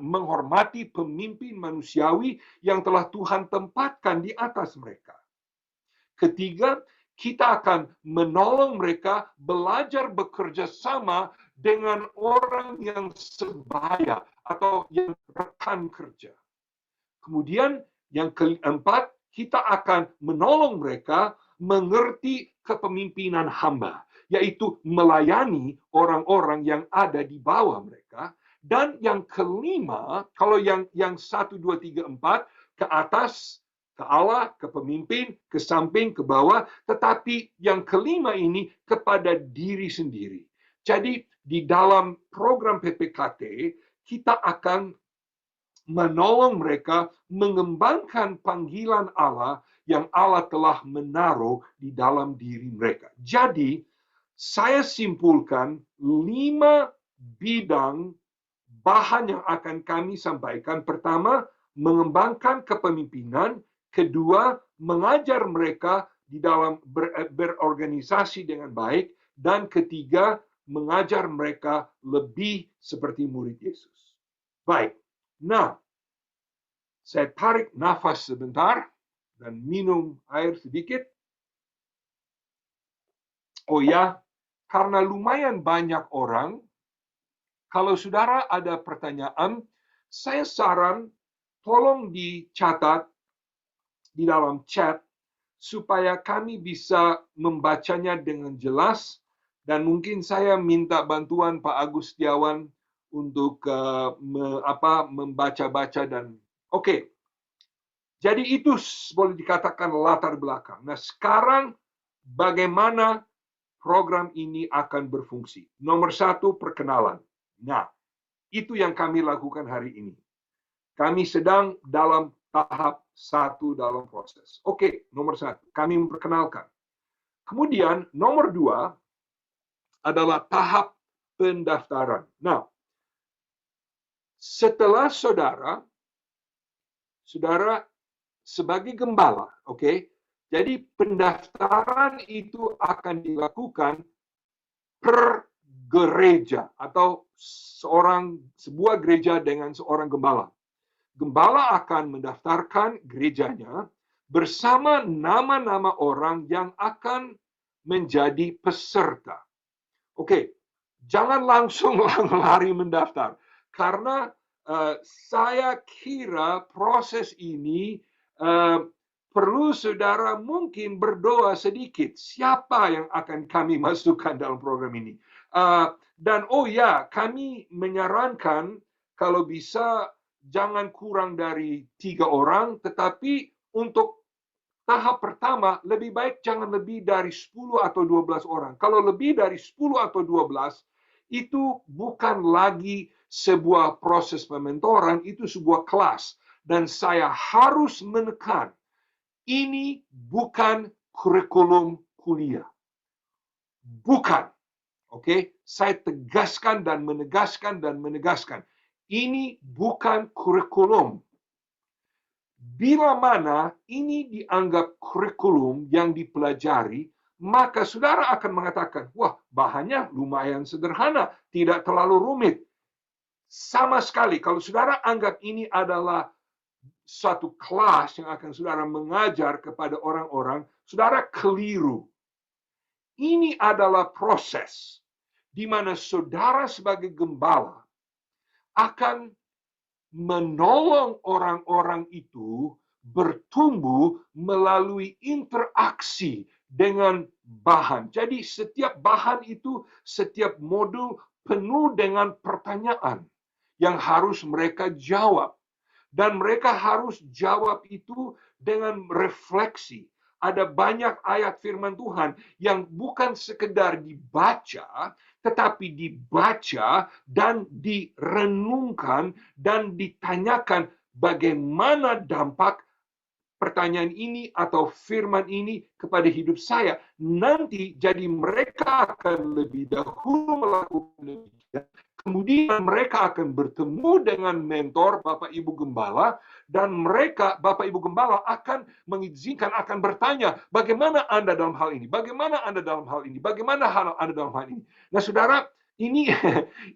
menghormati pemimpin manusiawi yang telah Tuhan tempatkan di atas mereka. Ketiga, kita akan menolong mereka belajar bekerja sama dengan orang yang sebaya atau yang rekan kerja. Kemudian yang keempat, kita akan menolong mereka mengerti kepemimpinan hamba, yaitu melayani orang-orang yang ada di bawah mereka. Dan yang kelima, kalau yang 1, 2, 3, 4, ke atas, ke Allah, ke pemimpin, ke samping, ke bawah, tetapi yang kelima ini kepada diri sendiri. Jadi di dalam program PPKT, kita akan menolong mereka mengembangkan panggilan Allah yang Allah telah menaruh di dalam diri mereka. Jadi, saya simpulkan 5 bidang bahan yang akan kami sampaikan. Pertama, mengembangkan kepemimpinan. Kedua, mengajar mereka di dalam berorganisasi dengan baik. Dan ketiga, mengajar mereka lebih seperti murid Yesus. Baik. Nah, saya tarik nafas sebentar dan minum air sedikit. Oh ya, karena lumayan banyak orang, kalau saudara ada pertanyaan, saya saran tolong dicatat di dalam chat supaya kami bisa membacanya dengan jelas, dan mungkin saya minta bantuan Pak Agus Setiawan untuk membaca-baca dan oke. Jadi itu boleh dikatakan latar belakang. Nah, sekarang bagaimana program ini akan berfungsi? Nomor satu, perkenalan. Nah, itu yang kami lakukan hari ini. Kami sedang dalam tahap 1 dalam proses. Oke, nomor 1, kami memperkenalkan. Kemudian, nomor 2 adalah tahap pendaftaran. Nah, setelah saudara sebagai gembala, oke? Jadi pendaftaran itu akan dilakukan per gereja atau sebuah gereja dengan seorang gembala. Gembala akan mendaftarkan gerejanya bersama nama-nama orang yang akan menjadi peserta. Oke, jangan langsung lari mendaftar, karena saya kira proses ini perlu saudara mungkin berdoa sedikit. Siapa yang akan kami masukkan dalam program ini? Dan kami menyarankan kalau bisa jangan kurang dari 3 orang, tetapi untuk tahap pertama lebih baik jangan lebih dari 10 atau 12 orang. Kalau lebih dari 10 atau 12, itu bukan lagi sebuah proses pementoran, itu sebuah kelas. Dan saya harus menekan, ini bukan kurikulum kuliah. Bukan. Oke, saya tegaskan dan menegaskan. Ini bukan kurikulum. Bila mana ini dianggap kurikulum yang dipelajari, maka saudara akan mengatakan, wah, bahannya lumayan sederhana, tidak terlalu rumit. Sama sekali, kalau saudara anggap ini adalah suatu kelas yang akan saudara mengajar kepada orang-orang, saudara keliru. Ini adalah proses di mana saudara sebagai gembala akan menolong orang-orang itu bertumbuh melalui interaksi dengan bahan. Jadi setiap bahan itu, setiap modul penuh dengan pertanyaan yang harus mereka jawab. Dan mereka harus jawab itu dengan refleksi. Ada banyak ayat firman Tuhan yang bukan sekedar dibaca, tetapi dibaca dan direnungkan dan ditanyakan bagaimana dampak pertanyaan ini atau firman ini kepada hidup saya. Nanti jadi mereka akan lebih dahulu melakukan demikian. Kemudian mereka akan bertemu dengan mentor Bapak Ibu Gembala, dan mereka, Bapak Ibu Gembala, akan mengizinkan, akan bertanya, bagaimana Anda dalam hal ini? Bagaimana Anda dalam hal ini? Bagaimana Anda dalam hal ini? Nah, saudara, ini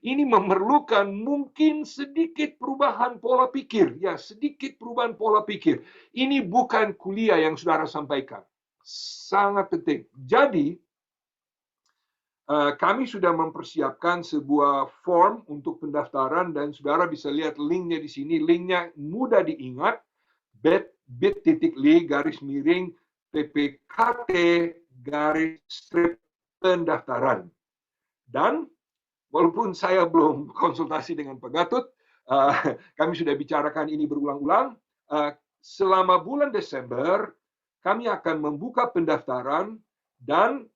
memerlukan mungkin sedikit perubahan pola pikir. Ya, sedikit perubahan pola pikir. Ini bukan kuliah yang saudara sampaikan. Sangat penting. Jadi, kami sudah mempersiapkan sebuah form untuk pendaftaran, dan saudara bisa lihat linknya di sini. Linknya mudah diingat, bit.ly/PPKT/pendaftaran. Dan walaupun saya belum konsultasi dengan Pak Gatut, kami sudah bicarakan ini berulang-ulang. Selama bulan Desember, kami akan membuka pendaftaran, dan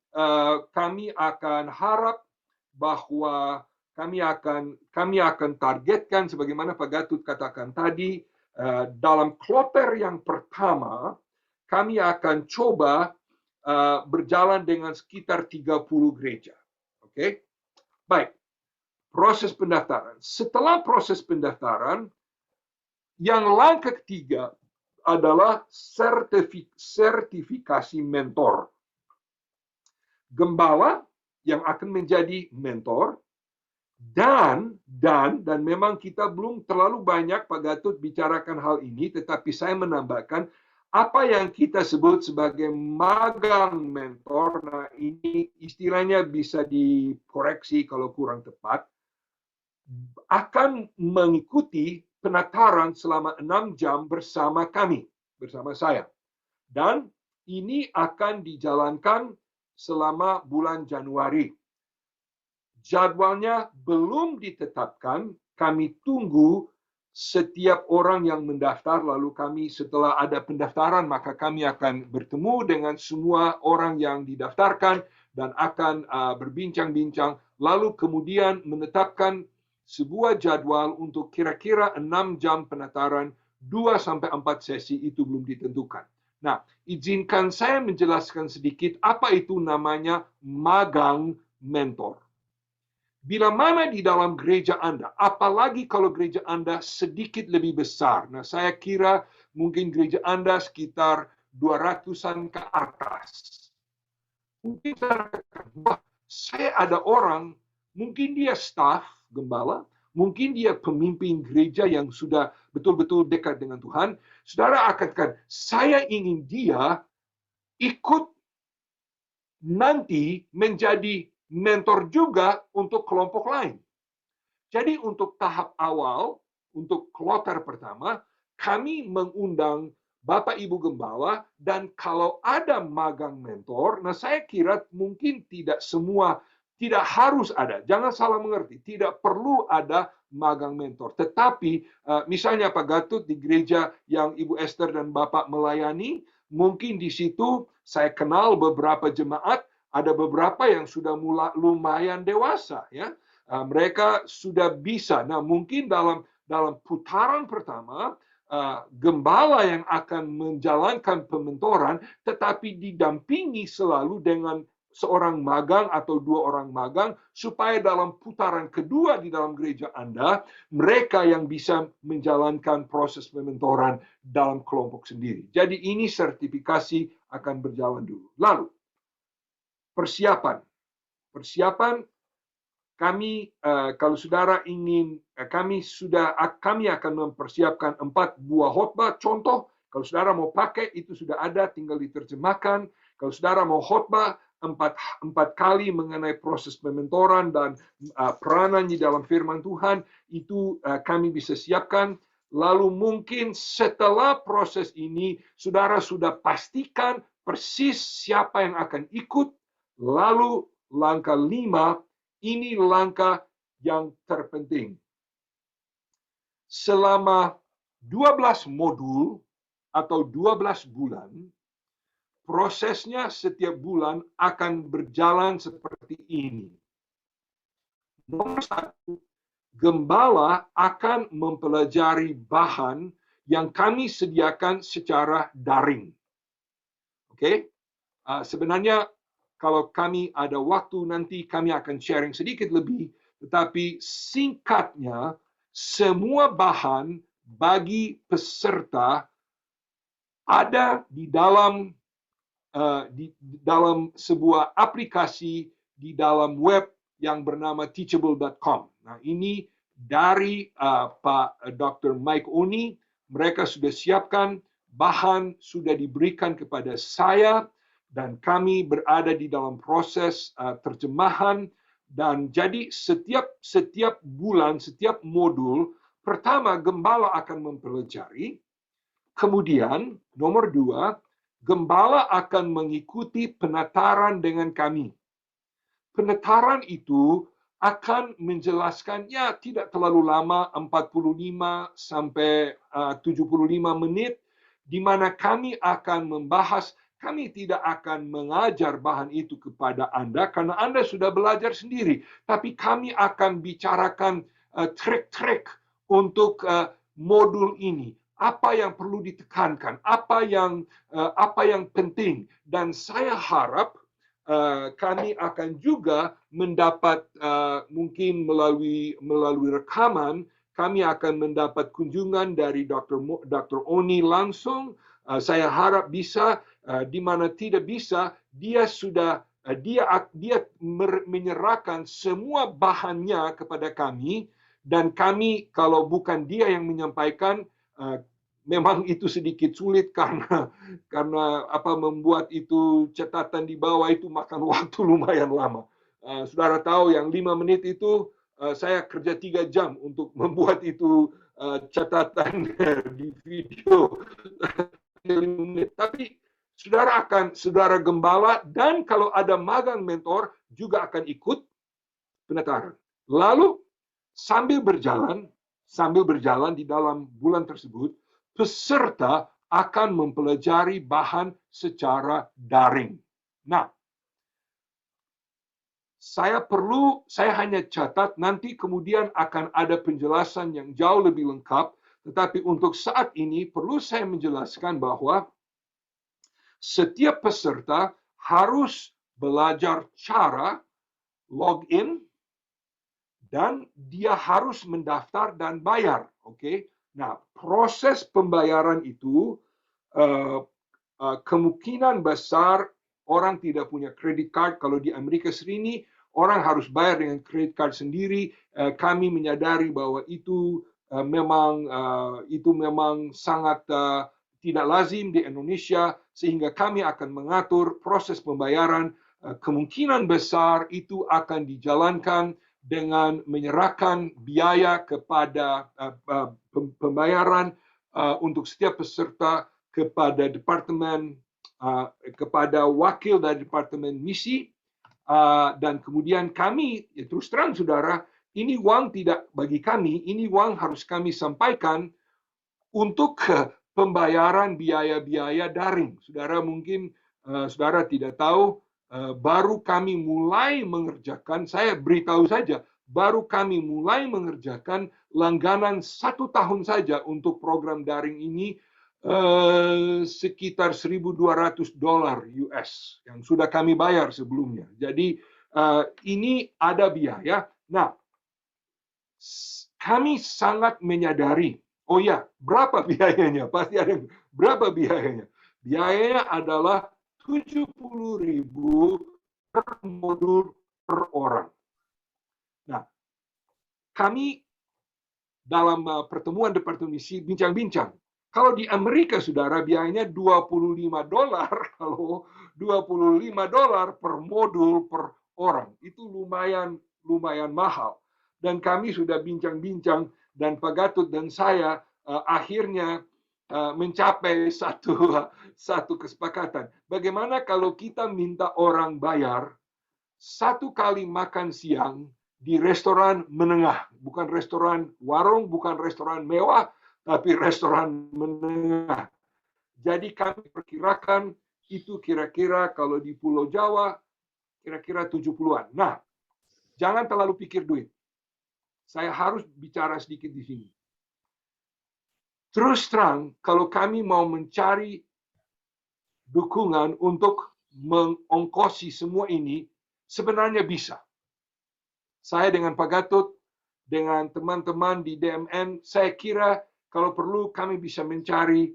kami akan harap bahwa kami akan targetkan, sebagaimana Pak Gatut katakan tadi, dalam kloter yang pertama, kami akan coba berjalan dengan sekitar 30 gereja. Oke? Baik. Proses pendaftaran. Setelah proses pendaftaran, yang langkah ketiga adalah sertifikasi mentor. Gembala yang akan menjadi mentor, dan memang kita belum terlalu banyak Pak Gatut bicarakan hal ini, tetapi saya menambahkan apa yang kita sebut sebagai magang mentor. Nah, ini istilahnya bisa dikoreksi kalau kurang tepat, akan mengikuti penataran selama 6 jam bersama kami, bersama saya. Dan ini akan dijalankan selama bulan Januari. Jadwalnya belum ditetapkan, kami tunggu setiap orang yang mendaftar, lalu kami setelah ada pendaftaran, maka kami akan bertemu dengan semua orang yang didaftarkan dan akan berbincang-bincang, lalu kemudian menetapkan sebuah jadwal untuk kira-kira 6 jam penataran, 2-4 sesi itu belum ditentukan. Nah, izinkan saya menjelaskan sedikit apa itu namanya magang mentor. Bila mana di dalam gereja Anda, apalagi kalau gereja Anda sedikit lebih besar. Nah, saya kira mungkin gereja Anda sekitar 200-an ke atas. Mungkin saya ada orang, mungkin dia staf gembala, mungkin dia pemimpin gereja yang sudah betul-betul dekat dengan Tuhan. Saudara akan katakan, saya ingin dia ikut nanti menjadi mentor juga untuk kelompok lain. Jadi untuk tahap awal, untuk kloter pertama, kami mengundang Bapak Ibu Gembala, dan kalau ada magang mentor, nah saya kira mungkin tidak semua, tidak harus ada, jangan salah mengerti, tidak perlu ada magang mentor. Tetapi misalnya Pak Gatut di gereja yang Ibu Esther dan Bapak melayani, mungkin di situ saya kenal beberapa jemaat, ada beberapa yang sudah lumayan dewasa, ya. Mereka sudah bisa. Nah, mungkin dalam putaran pertama, gembala yang akan menjalankan pementoran, tetapi didampingi selalu dengan seorang magang atau 2 orang magang, supaya dalam putaran kedua di dalam gereja Anda, mereka yang bisa menjalankan proses pementoran dalam kelompok sendiri. Jadi ini sertifikasi akan berjalan dulu. Lalu, persiapan kami, kalau saudara ingin, kami akan mempersiapkan 4 buah khotbah. Contoh, kalau saudara mau pakai itu sudah ada, tinggal diterjemahkan. Kalau saudara mau khotbah 4 kali mengenai proses pementoran dan peranan di dalam firman Tuhan, itu kami bisa siapkan. Lalu mungkin setelah proses ini, saudara sudah pastikan persis siapa yang akan ikut. Lalu langkah 5, ini langkah yang terpenting. Selama 12 modul atau 12 bulan, prosesnya setiap bulan akan berjalan seperti ini. Nomor 1, gembala akan mempelajari bahan yang kami sediakan secara daring. Oke? Sebenarnya kalau kami ada waktu nanti kami akan sharing sedikit lebih, tetapi singkatnya semua bahan bagi peserta ada di dalam sebuah aplikasi di dalam web yang bernama teachable.com. Nah, ini dari Pak Dr. Mike Oni, mereka sudah siapkan bahan, sudah diberikan kepada saya, dan kami berada di dalam proses terjemahan. Dan jadi setiap bulan, setiap modul, pertama gembala akan mempelajari, kemudian nomor 2, gembala akan mengikuti penataran dengan kami. Penataran itu akan menjelaskan, ya tidak terlalu lama, 45 sampai 75 menit, di mana kami akan membahas. Kami tidak akan mengajar bahan itu kepada Anda karena Anda sudah belajar sendiri. Tapi kami akan bicarakan trik-trik untuk modul ini. Apa yang perlu ditekankan, apa yang penting. Dan saya harap kami akan juga mendapat, mungkin melalui rekaman, kami akan mendapat kunjungan dari Dr. Oni langsung. Saya harap bisa. Di mana tidak bisa, dia menyerahkan semua bahannya kepada kami, dan kami kalau bukan dia yang menyampaikan, memang itu sedikit sulit karena membuat itu catatan di bawah itu makan waktu lumayan lama. Saudara tahu yang 5 menit itu saya kerja 3 jam untuk membuat itu catatan di video 5 menit. Tapi saudara gembala, dan kalau ada magang mentor juga akan ikut penataran. Lalu sambil berjalan di dalam bulan tersebut, peserta akan mempelajari bahan secara daring. Nah, saya hanya catat, nanti kemudian akan ada penjelasan yang jauh lebih lengkap, tetapi untuk saat ini perlu saya menjelaskan bahwa setiap peserta harus belajar cara login dan dia harus mendaftar dan bayar. Oke. Nah, proses pembayaran itu kemungkinan besar orang tidak punya credit card. Kalau di Amerika sini orang harus bayar dengan credit card sendiri. Kami menyadari bahwa itu memang sangat tidak lazim di Indonesia, sehingga kami akan mengatur proses pembayaran. Kemungkinan besar itu akan dijalankan dengan menyerahkan biaya kepada pembayaran untuk setiap peserta kepada kepada wakil dari Departemen Misi, dan kemudian kami, ya terus terang saudara, ini uang tidak bagi kami, ini uang harus kami sampaikan untuk pembayaran biaya-biaya daring. Saudara mungkin saudara tidak tahu, baru kami mulai mengerjakan, saya beritahu saja, baru kami mulai mengerjakan langganan 1 tahun saja untuk program daring ini, sekitar $1.200 US yang sudah kami bayar sebelumnya. Jadi ini ada biaya. Nah, kami sangat menyadari, oh ya, berapa biayanya? Pasti ada berapa biayanya? Biayanya adalah 70.000 per modul per orang. Nah, kami dalam pertemuan Departemen Misi bincang-bincang. Kalau di Amerika, saudara, biayanya $25. Kalau $25 per modul per orang, itu lumayan mahal. Dan kami sudah bincang-bincang, dan Pak Gatot dan saya akhirnya mencapai satu kesepakatan. Bagaimana kalau kita minta orang bayar 1 kali makan siang di restoran menengah, bukan restoran warung, bukan restoran mewah, tapi restoran menengah. Jadi kami perkirakan itu kira-kira kalau di Pulau Jawa kira-kira 70-an. Nah, jangan terlalu pikir duit. Saya harus bicara sedikit di sini. Terus terang, kalau kami mau mencari dukungan untuk mengongkosi semua ini, sebenarnya bisa. Saya dengan Pak Gatot, dengan teman-teman di DMN, saya kira kalau perlu kami bisa mencari.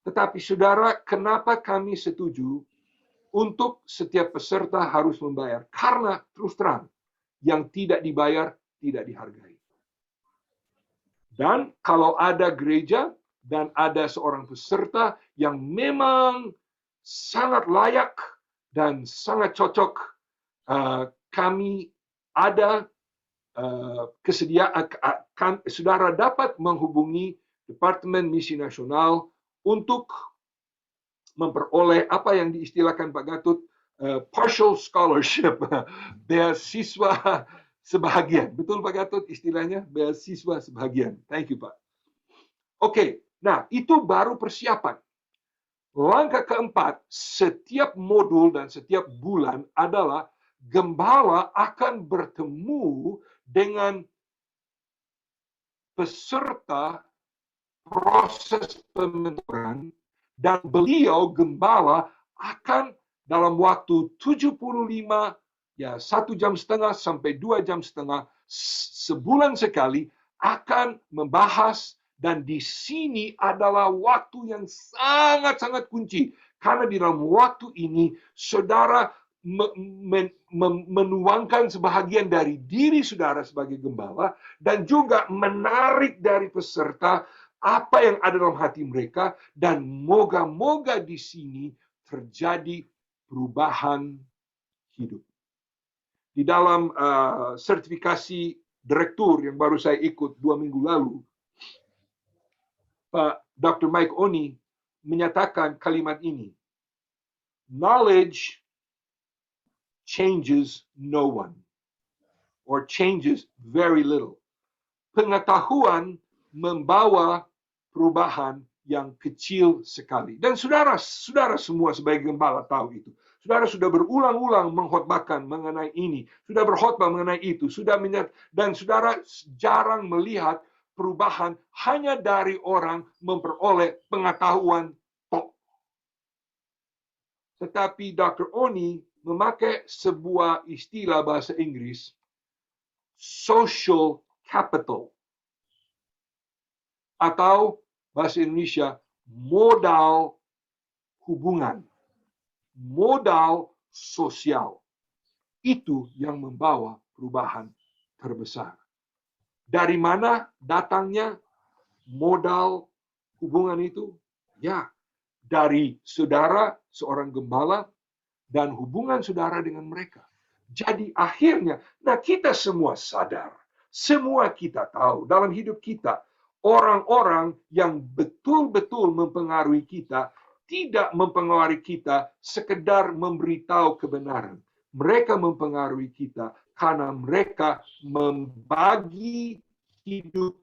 Tetapi saudara, kenapa kami setuju untuk setiap peserta harus membayar? Karena terus terang, yang tidak dibayar tidak dihargai. Dan kalau ada gereja dan ada seorang peserta yang memang sangat layak dan sangat cocok, kami ada kesediaan, saudara dapat menghubungi Departemen Misi Nasional untuk memperoleh apa yang diistilahkan Pak Gatot partial scholarship, beasiswa sebahagian. Betul Pak Gatot istilahnya? Beasiswa sebahagian. Thank you Pak. Oke, nah itu baru persiapan. Langkah keempat, setiap modul dan setiap bulan adalah gembala akan bertemu dengan peserta proses pementoran, dan beliau gembala akan dalam waktu 75, ya 1,5 jam sampai 2,5 jam, sebulan sekali akan membahas. Dan di sini adalah waktu yang sangat-sangat kunci. Karena di dalam waktu ini, saudara menuangkan sebahagian dari diri saudara sebagai gembala, dan juga menarik dari peserta apa yang ada dalam hati mereka, dan moga-moga di sini terjadi perubahan hidup. Di dalam sertifikasi direktur yang baru saya ikut 2 minggu lalu, Pak Dr. Mike Oni menyatakan kalimat ini. knowledge changes no one or changes very little. Pengetahuan membawa perubahan yang kecil sekali. Dan saudara semua sebagai gembala tahu itu. Saudara sudah berulang-ulang mengkhotbahkan mengenai ini, sudah berkhotbah mengenai itu, dan saudara jarang melihat perubahan hanya dari orang memperoleh pengetahuan tok. Tetapi Dr. Oni memakai sebuah istilah bahasa Inggris, social capital, atau bahasa Indonesia modal hubungan, modal sosial. Itu yang membawa perubahan terbesar. Dari mana datangnya modal hubungan itu? Ya, dari saudara seorang gembala dan hubungan saudara dengan mereka. Jadi akhirnya, kita semua sadar, semua kita tahu dalam hidup kita, orang-orang yang betul-betul mempengaruhi kita tidak mempengaruhi kita sekedar memberitahu kebenaran. Mereka mempengaruhi kita karena mereka membagi hidup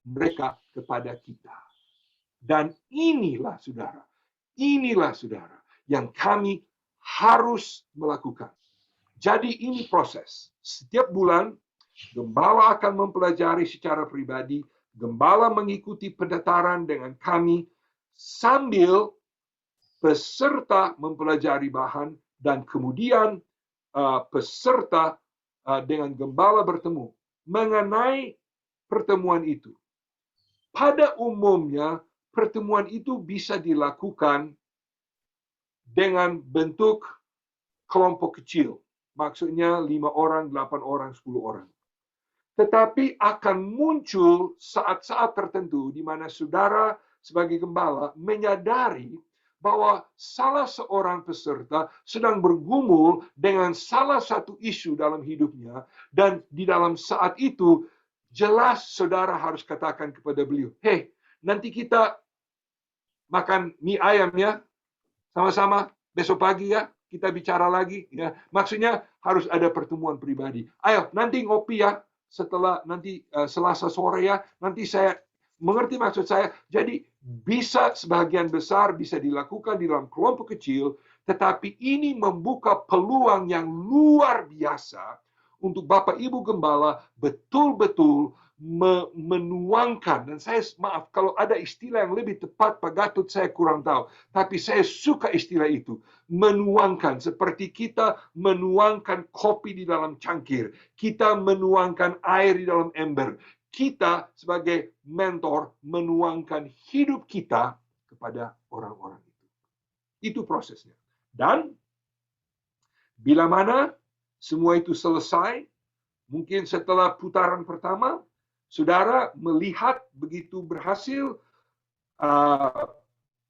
mereka kepada kita. Dan inilah saudara yang kami harus melakukan. Jadi ini proses. Setiap bulan, gembala akan mempelajari secara pribadi, gembala mengikuti pendaftaran dengan kami, sambil peserta mempelajari bahan, dan kemudian peserta dengan gembala bertemu mengenai pertemuan itu. Pada umumnya, pertemuan itu bisa dilakukan dengan bentuk kelompok kecil. Maksudnya 5 orang, 8 orang, 10 orang. Tetapi akan muncul saat-saat tertentu di mana saudara sebagai gembala menyadari bahwa salah seorang peserta sedang bergumul dengan salah satu isu dalam hidupnya, dan di dalam saat itu jelas saudara harus katakan kepada beliau, "Hey, nanti kita makan mie ayam ya, sama-sama besok pagi ya, kita bicara lagi ya." Maksudnya harus ada pertemuan pribadi. Ayo, nanti ngopi ya, setelah nanti Selasa sore ya, nanti saya mengerti maksud saya. Jadi bisa sebagian besar bisa dilakukan di dalam kelompok kecil, tetapi ini membuka peluang yang luar biasa untuk Bapak Ibu Gembala betul-betul menuangkan, dan saya maaf kalau ada istilah yang lebih tepat Pak Gatot saya kurang tahu, tapi saya suka istilah itu, menuangkan, seperti kita menuangkan kopi di dalam cangkir, kita menuangkan air di dalam ember, kita sebagai mentor menuangkan hidup kita kepada orang-orang itu. Itu prosesnya. Dan bila mana semua itu selesai, mungkin setelah putaran pertama, saudara melihat begitu berhasil,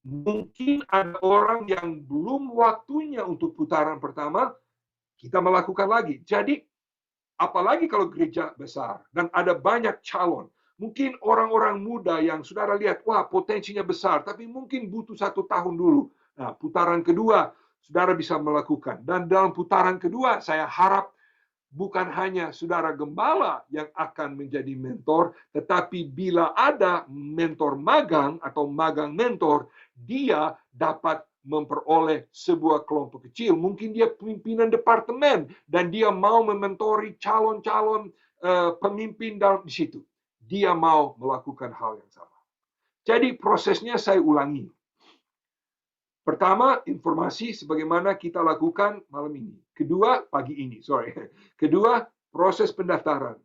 mungkin ada orang yang belum waktunya untuk putaran pertama, kita melakukan lagi. Jadi, apalagi kalau gereja besar dan ada banyak calon. Mungkin orang-orang muda yang saudara lihat, wah potensinya besar, tapi mungkin butuh 1 tahun dulu. Nah, putaran kedua, saudara bisa melakukan. Dan dalam putaran kedua, saya harap bukan hanya saudara gembala yang akan menjadi mentor, tetapi bila ada mentor magang atau magang mentor, dia dapat memperoleh sebuah kelompok kecil. Mungkin dia pimpinan departemen dan dia mau mementori calon-calon pemimpin di situ. Dia mau melakukan hal yang sama. Jadi prosesnya saya ulangi. Pertama, informasi sebagaimana kita lakukan malam ini. Kedua, pagi ini, Kedua, proses pendaftaran.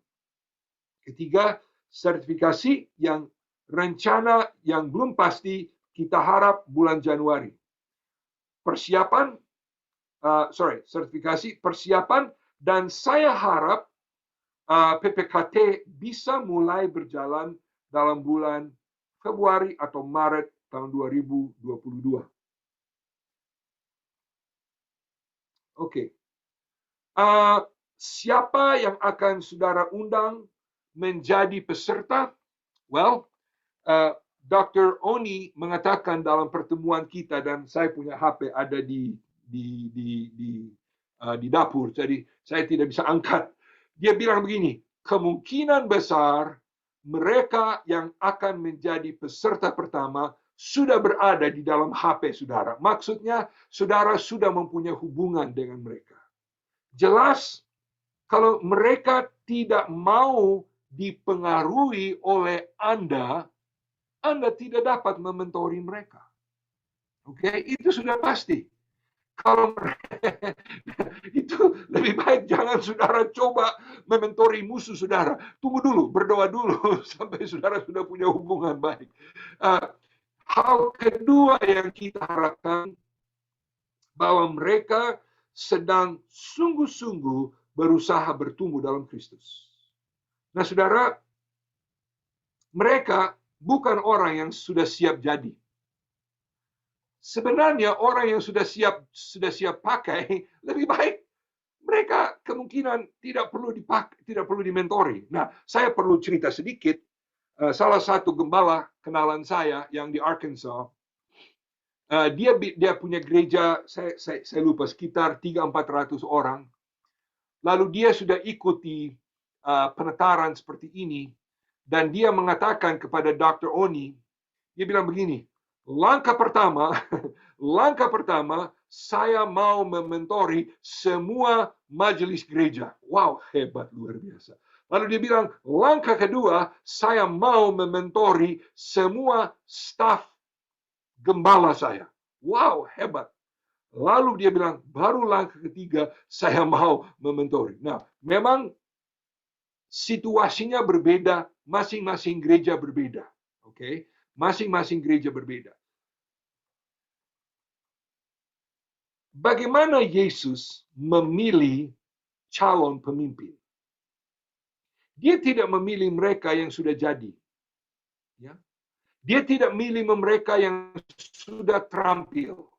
Ketiga, sertifikasi yang rencana yang belum pasti kita harap bulan Januari. Sertifikasi, persiapan, dan saya harap PPKT bisa mulai berjalan dalam bulan Februari atau Maret tahun 2022. Oke. Siapa yang akan saudara undang menjadi peserta? Well, Dr. Oni mengatakan dalam pertemuan kita, dan saya punya HP ada di di dapur, jadi saya tidak bisa angkat. Dia bilang begini, kemungkinan besar mereka yang akan menjadi peserta pertama sudah berada di dalam HP saudara. Maksudnya, saudara sudah mempunyai hubungan dengan mereka. Jelas, kalau mereka tidak mau dipengaruhi oleh Anda tidak dapat mementori mereka. Oke, itu sudah pasti. Kalau itu lebih baik jangan saudara coba mementori musuh saudara. Tunggu dulu, berdoa dulu sampai saudara sudah punya hubungan baik. Hal kedua yang kita harapkan bahwa mereka sedang sungguh-sungguh berusaha bertumbuh dalam Kristus. Nah, saudara, mereka bukan orang yang sudah siap jadi. Sebenarnya orang yang sudah siap pakai lebih baik. Mereka kemungkinan tidak perlu dimentori. Nah, saya perlu cerita sedikit. Salah satu gembala kenalan saya yang di Arkansas, dia punya gereja, saya lupa, sekitar 300-400 orang. Lalu dia sudah ikuti penetaran seperti ini, dan dia mengatakan kepada Dr. Oni, dia bilang begini, langkah pertama, saya mau mementori semua majelis gereja. Wow, hebat, luar biasa. Lalu dia bilang, langkah kedua, saya mau mementori semua staf gembala saya. Wow, hebat. Lalu dia bilang, baru langkah ketiga, saya mau mementori. Nah, memang situasinya berbeda, masing-masing gereja berbeda. Oke, masing-masing gereja berbeda. Bagaimana Yesus memilih calon pemimpin? Dia tidak memilih mereka yang sudah jadi. Ya. Dia tidak memilih mereka yang sudah terampil.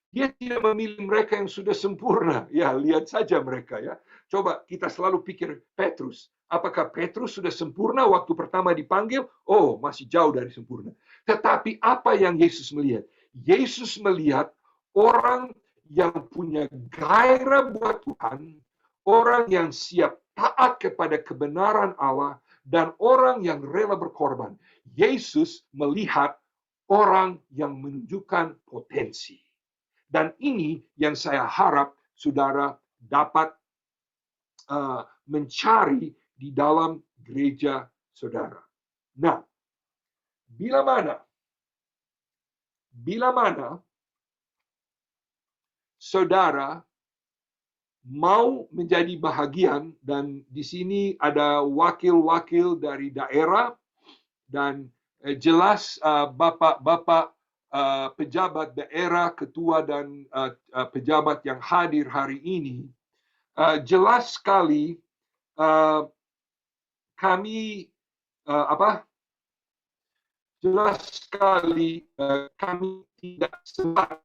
Dia tidak memilih mereka yang sudah sempurna. Ya, lihat saja mereka ya. Coba kita selalu pikir Petrus. Apakah Petrus sudah sempurna waktu pertama dipanggil? Oh, masih jauh dari sempurna. Tetapi apa yang Yesus melihat? Yesus melihat orang yang punya gairah buat Tuhan, orang yang siap taat kepada kebenaran Allah, dan orang yang rela berkorban. Yesus melihat orang yang menunjukkan potensi. Dan ini yang saya harap saudara dapat mencari di dalam gereja saudara. Nah, bila mana saudara mau menjadi bahagian, dan di sini ada wakil-wakil dari daerah, dan jelas bapak-bapak pejabat daerah, ketua dan pejabat yang hadir hari ini, jelas sekali kami tidak sempat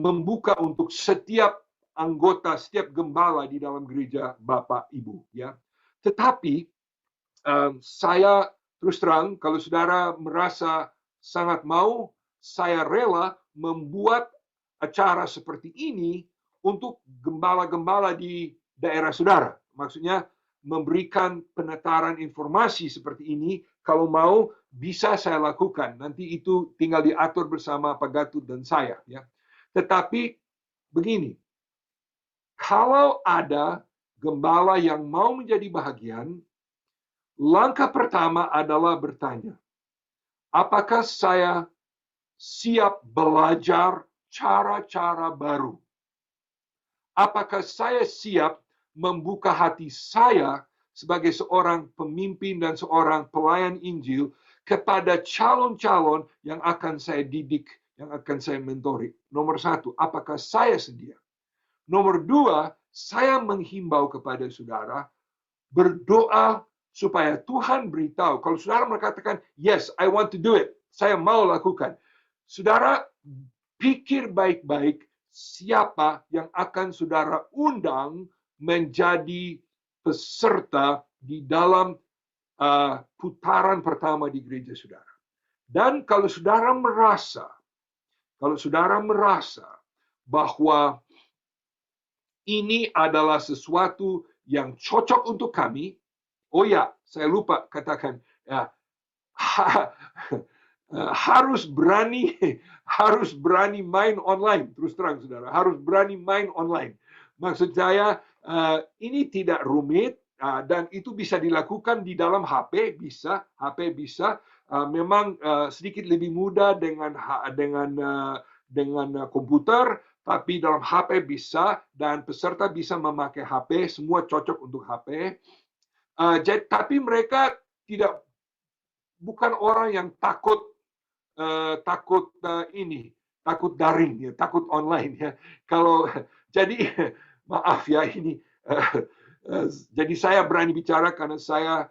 membuka untuk setiap anggota, setiap gembala di dalam gereja Bapak Ibu, ya. Tetapi saya terus terang, kalau saudara merasa sangat mau, saya rela membuat acara seperti ini untuk gembala-gembala di daerah saudara. Maksudnya memberikan penetaran informasi seperti ini, kalau mau bisa saya lakukan. Nanti itu tinggal diatur bersama Pak Gatut dan saya, ya. Tetapi begini, kalau ada gembala yang mau menjadi bahagian, langkah pertama adalah bertanya, apakah saya siap belajar cara-cara baru? Apakah saya siap membuka hati saya sebagai seorang pemimpin dan seorang pelayan Injil kepada calon-calon yang akan saya didik, yang akan saya mentori? Nomor satu, apakah saya sedia? Nomor dua, saya menghimbau kepada saudara, berdoa supaya Tuhan beritahu. Kalau saudara mengatakan, yes, I want to do it, saya mau lakukan. Saudara pikir baik-baik siapa yang akan saudara undang menjadi peserta di dalam putaran pertama di gereja saudara. Dan kalau saudara merasa bahwa ini adalah sesuatu yang cocok untuk kami. Oh ya, saya lupa katakan, ya, harus berani main online. Terus terang, saudara, harus berani main online. Maksud saya, ini tidak rumit, dan itu bisa dilakukan di dalam HP bisa. Memang sedikit lebih mudah dengan komputer, tapi dalam HP bisa, dan peserta bisa memakai HP, semua cocok untuk HP. Tapi mereka bukan orang yang takut daring, ya, takut online, ya. Kalau jadi maaf ya ini, jadi saya berani bicara karena saya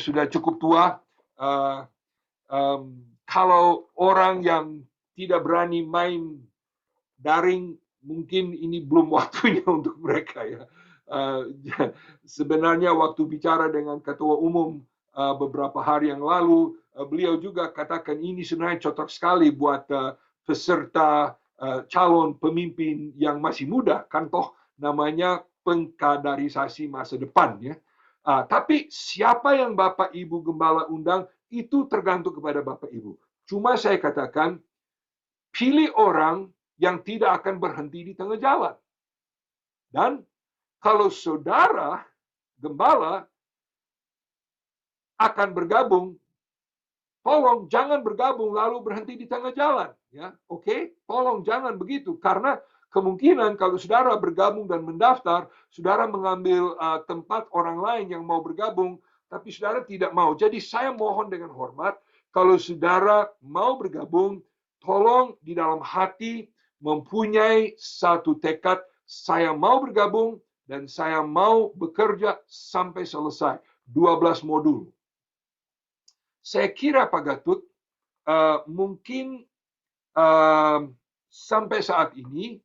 sudah cukup tua. Kalau orang yang tidak berani main daring, mungkin ini belum waktunya untuk mereka, ya. Sebenarnya waktu bicara dengan ketua umum beberapa hari yang lalu, beliau juga katakan ini sebenarnya cocok sekali buat peserta calon pemimpin yang masih muda, kan toh namanya pengkaderisasi masa depan, ya. Tapi siapa yang Bapak Ibu Gembala undang itu tergantung kepada Bapak Ibu. Cuma saya katakan, pilih orang yang tidak akan berhenti di tengah jalan. Dan kalau saudara gembala akan bergabung, tolong jangan bergabung lalu berhenti di tengah jalan, ya. Oke? Tolong jangan begitu, karena kemungkinan kalau saudara bergabung dan mendaftar, saudara mengambil tempat orang lain yang mau bergabung, tapi saudara tidak mau. Jadi saya mohon dengan hormat, kalau saudara mau bergabung, tolong di dalam hati mempunyai satu tekad, saya mau bergabung dan saya mau bekerja sampai selesai 12 modul. Saya kira Pak Gatut, mungkin sampai saat ini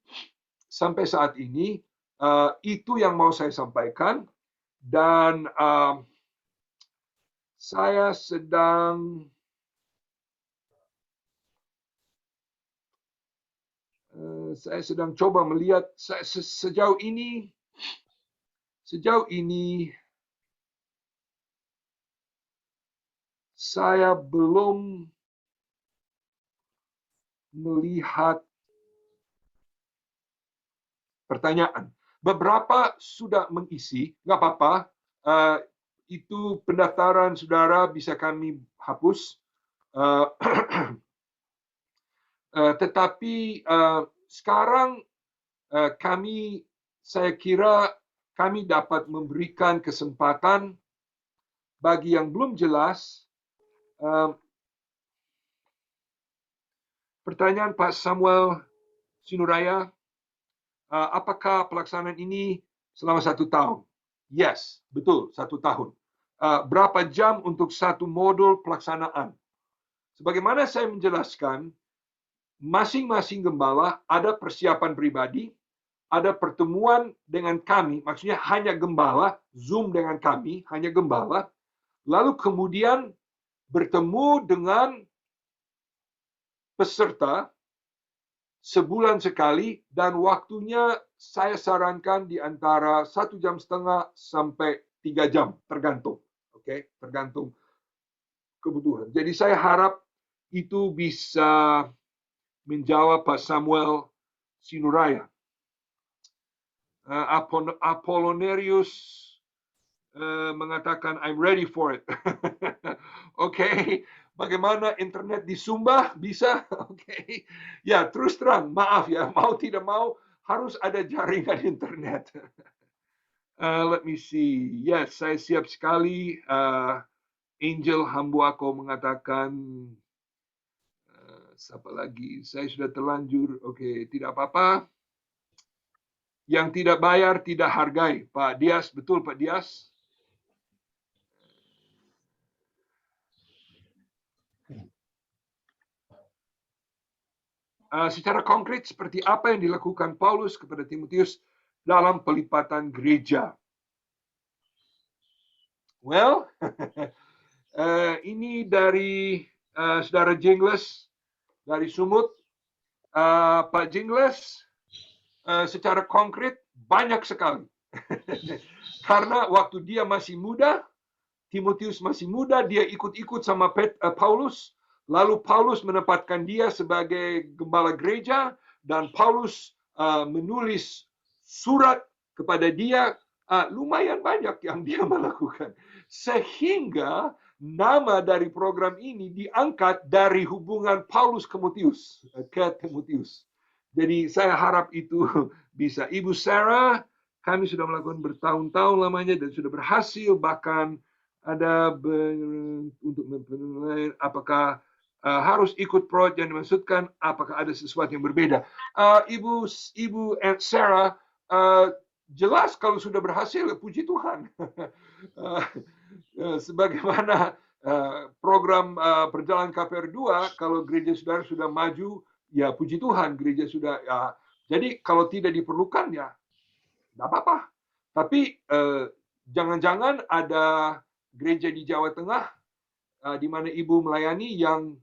itu yang mau saya sampaikan, dan saya sedang coba melihat sejauh ini saya belum melihat pertanyaan. Beberapa sudah mengisi, nggak apa-apa. Itu pendaftaran saudara bisa kami hapus. Tetapi sekarang saya kira kami dapat memberikan kesempatan bagi yang belum jelas. Pertanyaan Pak Samuel Sinuraya, apakah pelaksanaan ini selama 1 tahun? Yes, betul, 1 tahun. Berapa jam untuk satu modul pelaksanaan? Sebagaimana saya menjelaskan, masing-masing gembala ada persiapan pribadi, ada pertemuan dengan kami, maksudnya hanya gembala, Zoom dengan kami, hanya gembala, lalu kemudian bertemu dengan peserta sebulan sekali, dan waktunya saya sarankan di antara 1,5 jam sampai 3 jam, tergantung. Oke, tergantung kebutuhan. Jadi saya harap itu bisa menjawab Pak Samuel Sinuraya. Apollonarius mengatakan I'm ready for it. Oke, bagaimana internet di Sumba bisa? Oke. Ya, terus terang, maaf ya, mau tidak mau harus ada jaringan internet. Let me see. Yes, saya siap sekali. Angel Hambuako mengatakan, siapa lagi? Saya sudah terlanjur. Oke, tidak apa-apa. Yang tidak bayar tidak hargai. Pak Dias, betul Pak Dias? Secara konkret, seperti apa yang dilakukan Paulus kepada Timotius dalam pelipatan gereja? Well, ini dari Saudara Jengles dari Sumut. Pak Jingles, secara konkret banyak sekali. Karena waktu dia masih muda, Timotius masih muda, dia ikut-ikut sama Paulus, lalu Paulus menempatkan dia sebagai gembala gereja, dan Paulus menulis surat kepada dia, lumayan banyak yang dia melakukan. Sehingga nama dari program ini diangkat dari hubungan Paulus ke Timotius. Jadi saya harap itu bisa. Ibu Sarah, kami sudah melakukan bertahun-tahun lamanya dan sudah berhasil, bahkan ada untuk menilai apakah harus ikut proyek yang dimaksudkan, apakah ada sesuatu yang berbeda. Ibu Sarah, jelas kalau sudah berhasil, puji Tuhan. Sebagaimana program perjalanan KPR 2, kalau gereja saudara sudah maju, ya puji Tuhan, gereja sudah. Jadi kalau tidak diperlukan, ya tidak apa-apa. Tapi jangan-jangan ada gereja di Jawa Tengah di mana ibu melayani yang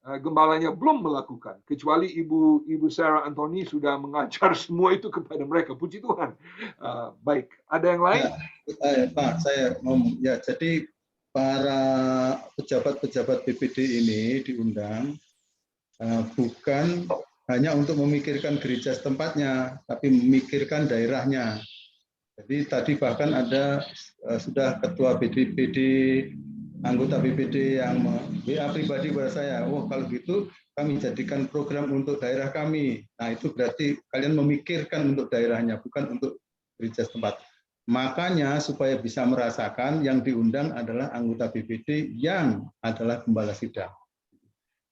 gembalanya belum melakukan, kecuali ibu Sarah Anthony sudah mengajar semua itu kepada mereka. Puji Tuhan. Baik, ada yang lain? Ya, Pak, saya ngomong. Ya, jadi para pejabat-pejabat BPD ini diundang bukan hanya untuk memikirkan gereja setempatnya, tapi memikirkan daerahnya. Jadi tadi bahkan ada sudah ketua BPD, anggota BPD yang WA pribadi kepada saya, kalau gitu kami jadikan program untuk daerah kami. Nah, itu berarti kalian memikirkan untuk daerahnya, bukan untuk gereja setempat. Makanya supaya bisa merasakan, yang diundang adalah anggota BPD yang adalah gembala sidang.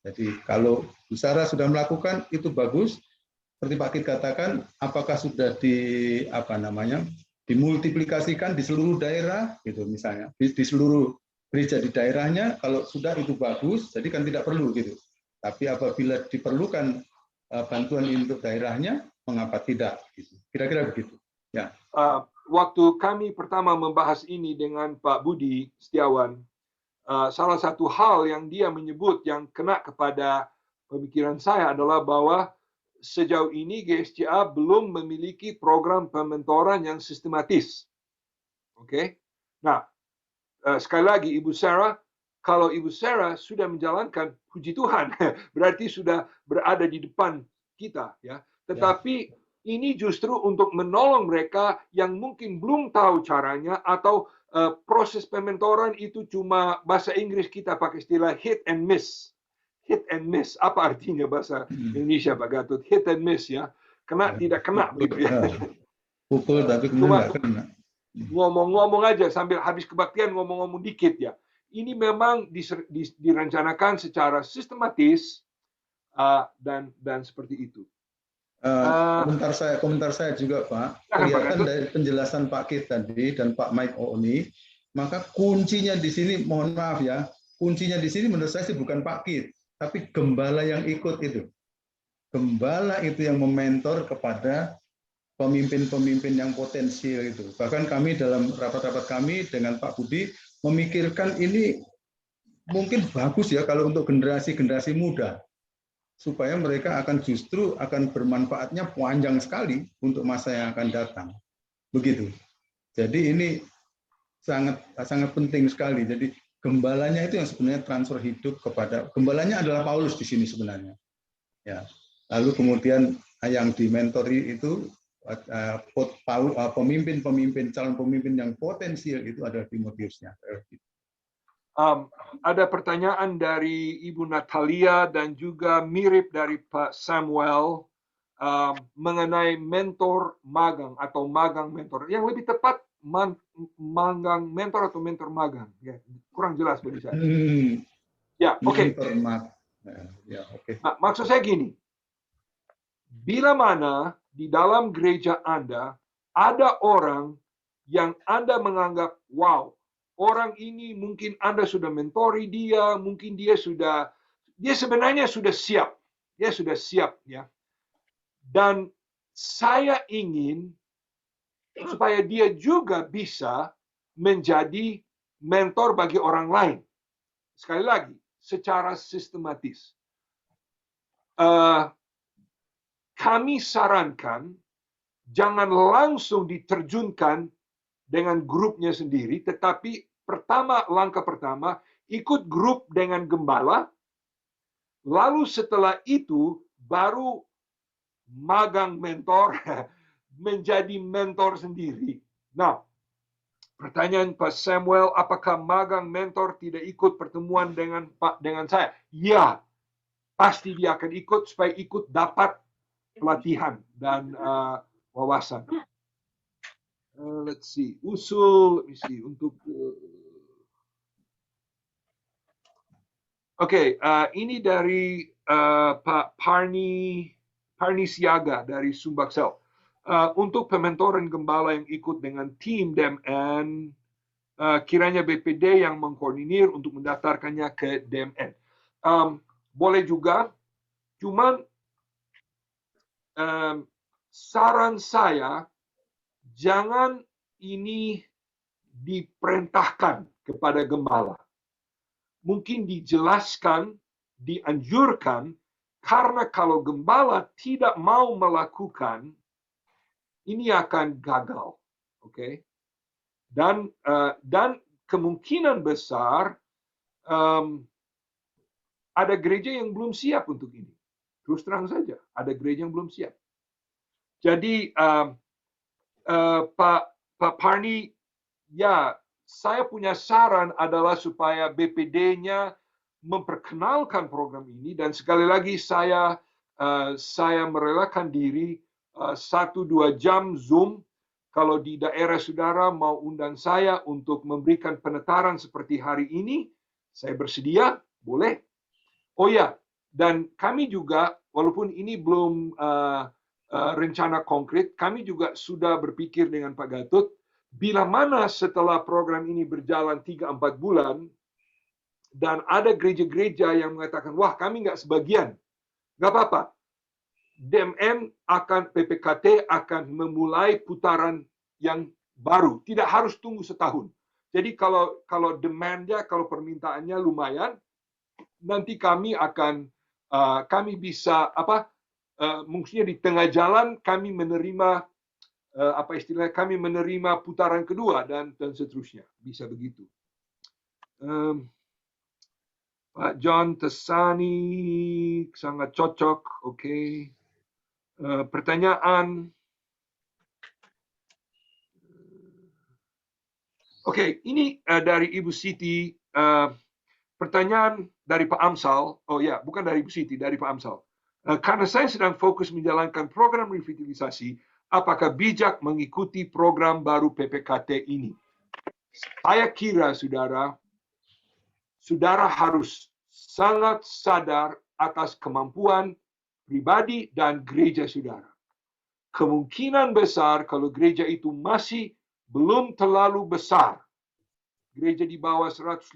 Jadi kalau Bu Sarah sudah melakukan, itu bagus. Seperti Pak Kit katakan, apakah sudah dimultiplikasikan di seluruh daerah, gitu misalnya, di seluruh gereja di daerahnya. Kalau sudah, itu bagus, jadi kan tidak perlu gitu. Tapi apabila diperlukan bantuan untuk daerahnya, mengapa tidak? Gitu. Kira-kira begitu. Ya. Waktu kami pertama membahas ini dengan Pak Budi Setiawan, salah satu hal yang dia menyebut yang kena kepada pemikiran saya adalah bahwa sejauh ini GSCA belum memiliki program pementoran yang sistematis. Oke. Nah, sekali lagi Ibu Sarah, kalau Ibu Sarah sudah menjalankan, puji Tuhan, berarti sudah berada di depan kita, ya. Tetapi ini justru untuk menolong mereka yang mungkin belum tahu caranya, atau proses pementoran itu cuma bahasa Inggris kita pakai istilah hit and miss. Hit and miss. Apa artinya bahasa Indonesia, Pak Gatot? Hit and miss, ya. Kena, tidak kena. Begitu, ya. Pukul tapi kena. Ngomong-ngomong aja, sambil habis kebaktian ngomong-ngomong dikit, ya. Ini memang direncanakan secara sistematis dan seperti itu. Komentar saya juga, Pak. Kelihatan dari penjelasan Pak Kit tadi dan Pak Mike Oni, maka kuncinya di sini, mohon maaf ya, kuncinya di sini menurut saya sih bukan Pak Kit, tapi gembala yang ikut itu. Gembala itu yang mementor kepada pemimpin-pemimpin yang potensial itu. Bahkan kami dalam rapat-rapat kami dengan Pak Budi memikirkan ini mungkin bagus ya kalau untuk generasi-generasi muda, supaya mereka justru akan bermanfaatnya panjang sekali untuk masa yang akan datang. Begitu. Jadi ini sangat penting sekali. Jadi gembalanya itu yang sebenarnya transfer hidup kepada, gembalanya adalah Paulus di sini sebenarnya. Ya. Lalu kemudian yang dimentori itu pemimpin, calon pemimpin yang potensial itu adalah Timotiusnya. Ada pertanyaan dari Ibu Natalia dan juga mirip dari Pak Samuel mengenai mentor magang atau magang mentor. Yang lebih tepat magang mentor atau mentor magang. Ya, kurang jelas bagi saya. Ya, oke. Nah, maksud saya gini. Bila mana di dalam gereja Anda ada orang yang Anda menganggap, wow, orang ini mungkin Anda sudah mentori dia, mungkin dia sebenarnya sudah siap. Dia sudah siap, ya. Dan saya ingin supaya dia juga bisa menjadi mentor bagi orang lain. Sekali lagi, secara sistematis. kami sarankan jangan langsung diterjunkan dengan grupnya sendiri, tetapi langkah pertama, ikut grup dengan gembala, lalu setelah itu baru magang mentor, menjadi mentor sendiri. Nah, pertanyaan Pak Samuel, apakah magang mentor tidak ikut pertemuan dengan saya? Ya, pasti dia akan ikut supaya ikut dapat pelatihan dan wawasan. Let's see, usul, untuk ini dari Pak Parni Siaga dari Sumbaksel. Untuk pementoran gembala yang ikut dengan tim DMN, kiranya BPD yang mengkoordinir untuk mendaftarkannya ke DMN. Boleh juga, cuman saran saya, jangan ini diperintahkan kepada gembala. Mungkin dijelaskan, dianjurkan, karena kalau gembala tidak mau melakukan, ini akan gagal. Oke? Dan kemungkinan besar ada gereja yang belum siap untuk ini. Terus terang saja, ada gereja yang belum siap. Jadi Pak Parni, ya, saya punya saran adalah supaya BPD-nya memperkenalkan program ini, dan sekali lagi saya merelakan diri 1-2 jam Zoom. Kalau di daerah saudara mau undang saya untuk memberikan penetaran seperti hari ini, saya bersedia, boleh. Oh ya, dan kami juga, walaupun ini belum rencana konkret, kami juga sudah berpikir dengan Pak Gatot, bila mana setelah program ini berjalan 3-4 bulan, dan ada gereja-gereja yang mengatakan, wah kami nggak sebagian, nggak apa-apa. DMN PPKT akan memulai putaran yang baru. Tidak harus tunggu setahun. Jadi kalau demand-nya, kalau permintaannya lumayan, nanti kami bisa mungkin di tengah jalan kami menerima kami menerima putaran kedua dan seterusnya, bisa begitu. Pak John Tesani sangat cocok, oke. Pertanyaan, ini dari Ibu Siti. Pertanyaan dari Pak Amsal, bukan dari Ibu Siti, dari Pak Amsal. Karena saya sedang fokus menjalankan program revitalisasi, apakah bijak mengikuti program baru PPKT ini? Saya kira saudara harus sangat sadar atas kemampuan pribadi dan gereja saudara. Kemungkinan besar kalau gereja itu masih belum terlalu besar, gereja di bawah 150,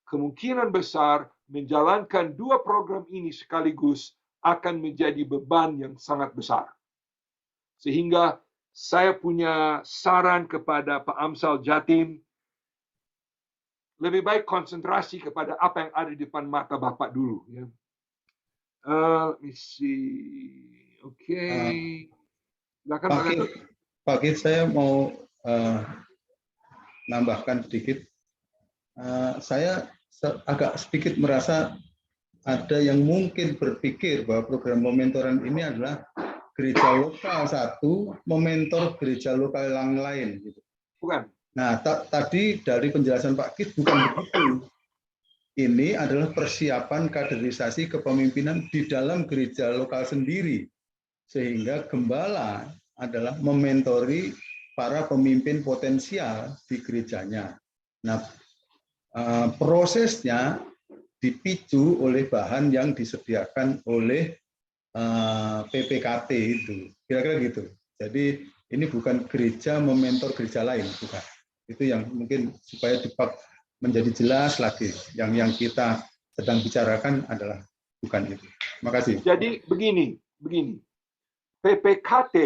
kemungkinan besar menjalankan 2 program ini sekaligus akan menjadi beban yang sangat besar. Sehingga saya punya saran kepada Pak Amsal Jatim, lebih baik konsentrasi kepada apa yang ada di depan mata Bapak dulu. Ya. Let me see. Pak Kit, saya mau nambahkan sedikit. Saya agak sedikit merasa ada yang mungkin berpikir bahwa program pementoran ini adalah gereja lokal satu mementor gereja lokal yang lain. Gitu. Bukan. Nah, tadi dari penjelasan Pak Kit bukan begitu. Ini adalah persiapan kaderisasi kepemimpinan di dalam gereja lokal sendiri. Sehingga gembala adalah mementori para pemimpin potensial di gerejanya. Nah, prosesnya dipicu oleh bahan yang disediakan oleh PPKT itu. Kira-kira gitu. Jadi ini bukan gereja mementor gereja lain, bukan. Itu yang mungkin supaya menjadi jelas lagi. Yang kita sedang bicarakan adalah bukan itu. Terima kasih. Jadi begini. PPKT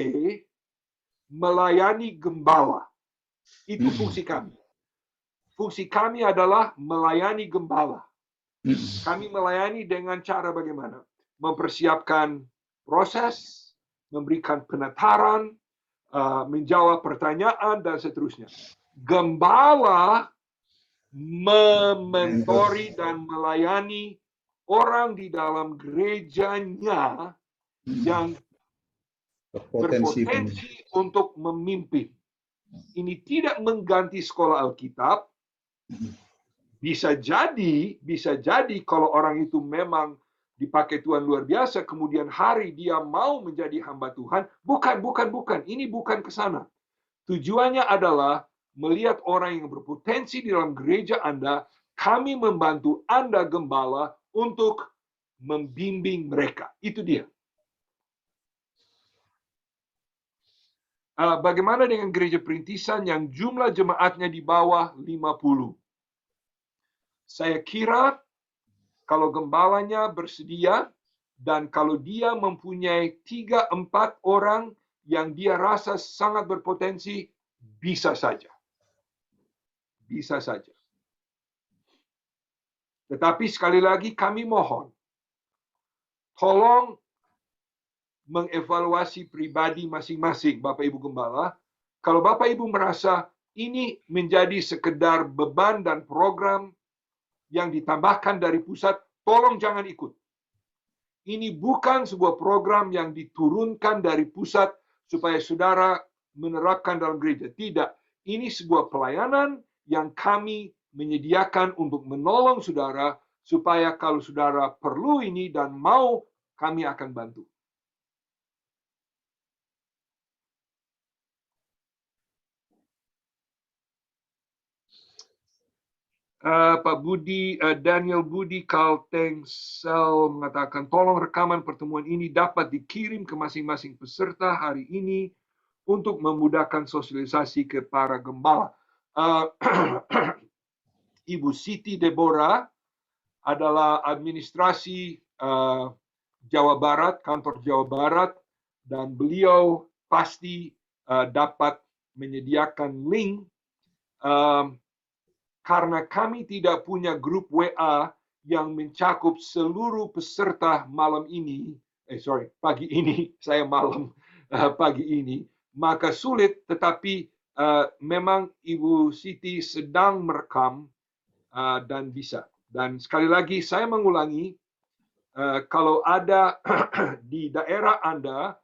melayani gembala. Itu fungsi kami. Fungsi kami adalah melayani gembala. Kami melayani dengan cara bagaimana? Mempersiapkan proses, memberikan penataran, menjawab pertanyaan, dan seterusnya. Gembala mementori dan melayani orang di dalam gerejanya yang berpotensi untuk memimpin. Ini tidak mengganti sekolah Alkitab. Bisa jadi kalau orang itu memang dipakai Tuhan luar biasa, kemudian hari dia mau menjadi hamba Tuhan. Bukan. Ini bukan ke sana. Tujuannya adalah melihat orang yang berpotensi di dalam gereja Anda, kami membantu Anda gembala untuk membimbing mereka. Itu dia. Bagaimana dengan gereja perintisan yang jumlah jemaatnya di bawah 50? Saya kira kalau gembalanya bersedia dan kalau dia mempunyai 3-4 orang yang dia rasa sangat berpotensi, bisa saja. Bisa saja. Tetapi sekali lagi kami mohon, tolong mengevaluasi pribadi masing-masing Bapak Ibu Gembala. Kalau Bapak Ibu merasa ini menjadi sekedar beban dan program yang ditambahkan dari pusat, tolong jangan ikut. Ini bukan sebuah program yang diturunkan dari pusat supaya saudara menerapkan dalam gereja. Tidak. Ini sebuah pelayanan yang kami menyediakan untuk menolong saudara supaya kalau saudara perlu ini dan mau, kami akan bantu. Pak Budi, Daniel Budi Kaltengsel mengatakan, tolong rekaman pertemuan ini dapat dikirim ke masing-masing peserta hari ini untuk memudahkan sosialisasi ke para gembala. Ibu Siti Deborah adalah administrasi Jawa Barat, kantor Jawa Barat, dan beliau pasti dapat menyediakan link. Karena kami tidak punya grup WA yang mencakup seluruh peserta malam ini, pagi ini, saya malam, pagi ini, maka sulit, tetapi memang Ibu Siti sedang merekam dan bisa. Dan sekali lagi saya mengulangi, kalau ada di daerah Anda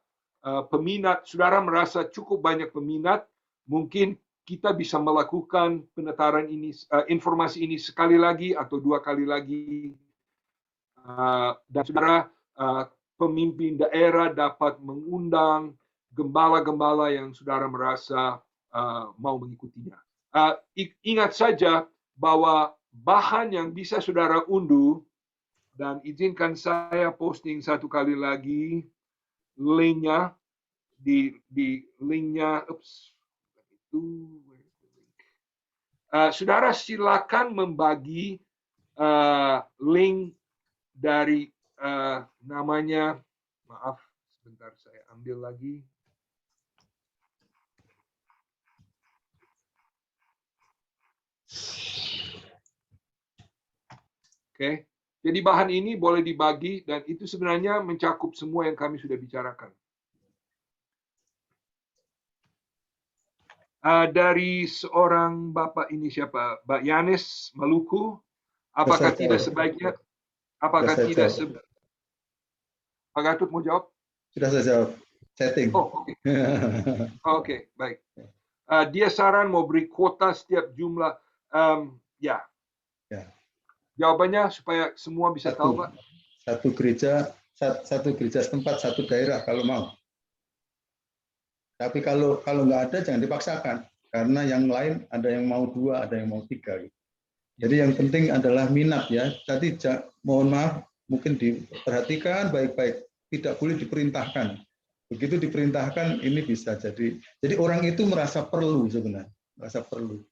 peminat, saudara merasa cukup banyak peminat, mungkin kita bisa melakukan penataran ini, informasi ini sekali lagi atau 2 kali lagi. Dan saudara pemimpin daerah dapat mengundang gembala-gembala yang saudara merasa mau mengikutinya. Ingat saja bahwa bahan yang bisa saudara unduh, dan izinkan saya posting 1 kali lagi linknya di linknya. Saudara silakan membagi link dari namanya, maaf sebentar saya ambil lagi. Oke, jadi bahan ini boleh dibagi dan itu sebenarnya mencakup semua yang kami sudah bicarakan. Dari seorang Bapak ini siapa? Mbak Yanis Maluku. Apakah tidak sebaiknya? Apakah tidak sebaiknya? Pak Gatot mau jawab? Sudah saya jawab. Setting. Oh, oke. Oke, baik. Dia saran mau beri kuota setiap jumlah. Ya. Jawabannya supaya semua bisa tahu, Pak. Satu gereja setempat, satu daerah kalau mau. Tapi kalau nggak ada jangan dipaksakan, karena yang lain ada yang mau 2, ada yang mau 3. Jadi yang penting adalah minat ya. Tadi mohon maaf, mungkin diperhatikan baik-baik. Tidak boleh diperintahkan. Begitu diperintahkan ini bisa jadi orang itu merasa perlu sebenarnya, merasa perlu.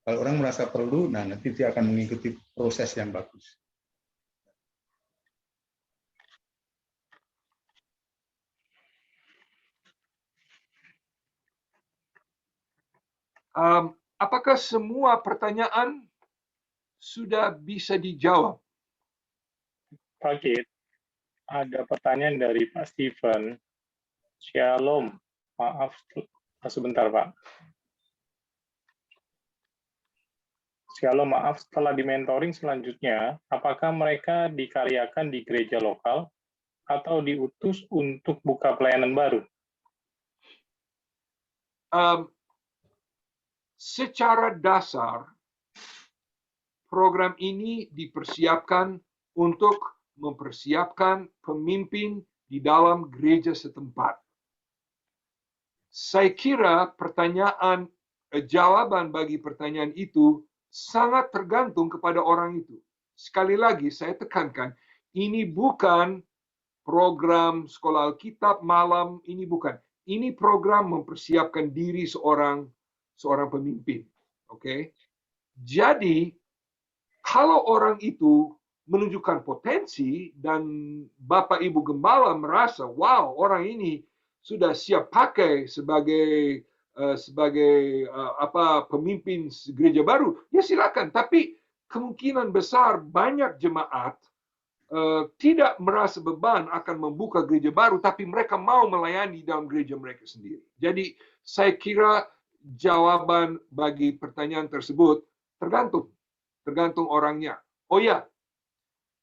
Kalau orang merasa perlu, nah nanti dia akan mengikuti proses yang bagus. Apakah semua pertanyaan sudah bisa dijawab? Pak Git, Ada pertanyaan dari Pak Steven. Shalom. Maaf, sebentar Pak. Shalom, maaf, setelah di mentoring selanjutnya, apakah mereka dikaryakan di gereja lokal atau diutus untuk buka pelayanan baru? Secara dasar, program ini dipersiapkan untuk mempersiapkan pemimpin di dalam gereja setempat. Saya kira jawaban bagi pertanyaan itu sangat tergantung kepada orang itu. Sekali lagi saya tekankan, ini bukan program sekolah Alkitab malam, ini bukan. Ini program mempersiapkan diri seorang pemimpin. Oke. Jadi kalau orang itu menunjukkan potensi dan Bapak Ibu Gembala merasa, wow, orang ini sudah siap pakai sebagai pemimpin gereja baru, ya silakan. Tapi kemungkinan besar banyak jemaat tidak merasa beban akan membuka gereja baru, tapi mereka mau melayani dalam gereja mereka sendiri. Jadi saya kira jawaban bagi pertanyaan tersebut tergantung orangnya. Oh ya,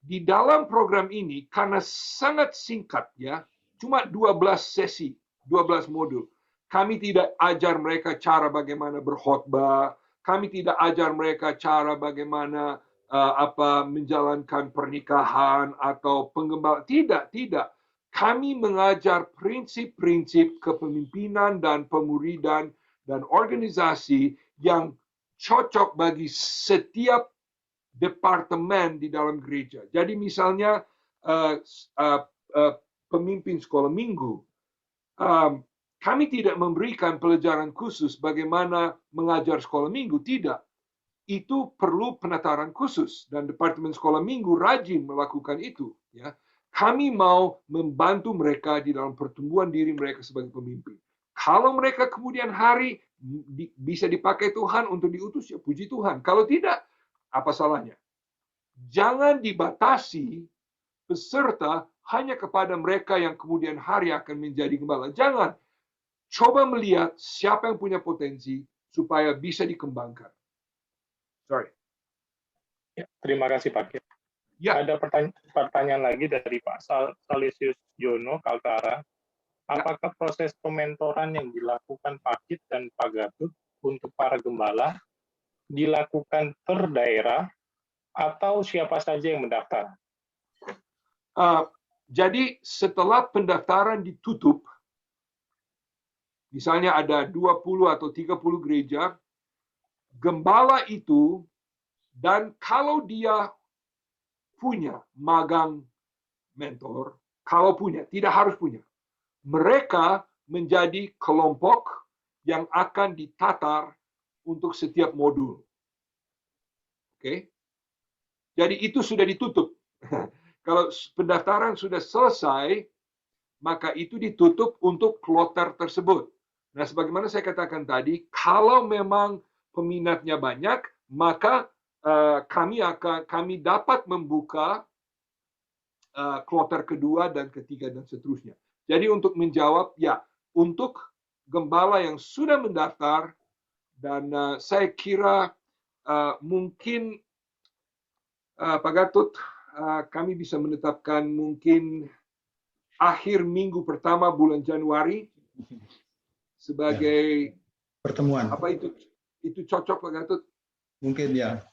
di dalam program ini karena sangat singkat ya, cuma 12 sesi, 12 modul. Kami tidak ajar mereka cara bagaimana berkhotbah, kami tidak ajar mereka cara bagaimana menjalankan pernikahan atau penggembala. Tidak. Kami mengajar prinsip-prinsip kepemimpinan dan pemuridan dan organisasi yang cocok bagi setiap departemen di dalam gereja. Jadi misalnya pemimpin sekolah minggu, kami tidak memberikan pelajaran khusus bagaimana mengajar sekolah minggu, tidak. Itu perlu penataran khusus dan departemen sekolah minggu rajin melakukan itu. Ya, kami mau membantu mereka di dalam pertumbuhan diri mereka sebagai pemimpin. Kalau mereka kemudian hari bisa dipakai Tuhan untuk diutus, ya puji Tuhan. Kalau tidak, apa salahnya? Jangan dibatasi peserta hanya kepada mereka yang kemudian hari akan menjadi gembala. Jangan. Coba melihat siapa yang punya potensi supaya bisa dikembangkan. Sorry. Ya, terima kasih Pak. Ya. Ada pertanyaan lagi dari Pak Salesius Jono Kaltara. Apakah proses pementoran yang dilakukan Pak Kit dan Pak Gatut untuk para gembala dilakukan per daerah atau siapa saja yang mendaftar? Jadi setelah pendaftaran ditutup, misalnya ada 20 atau 30 gereja, gembala itu, dan kalau dia punya magang mentor, kalau punya, tidak harus punya, mereka menjadi kelompok yang akan ditatar untuk setiap modul. Oke? Jadi itu sudah ditutup. Kalau pendaftaran sudah selesai, maka itu ditutup untuk kloter tersebut. Nah, sebagaimana saya katakan tadi, kalau memang peminatnya banyak, maka kami dapat membuka kloter kedua dan ketiga dan seterusnya. Jadi untuk menjawab, ya, untuk gembala yang sudah mendaftar, dan saya kira mungkin Pak Gatut, kami bisa menetapkan mungkin akhir minggu pertama bulan Januari sebagai pertemuan. Apa itu cocok Pak Gatut? Mungkin ya.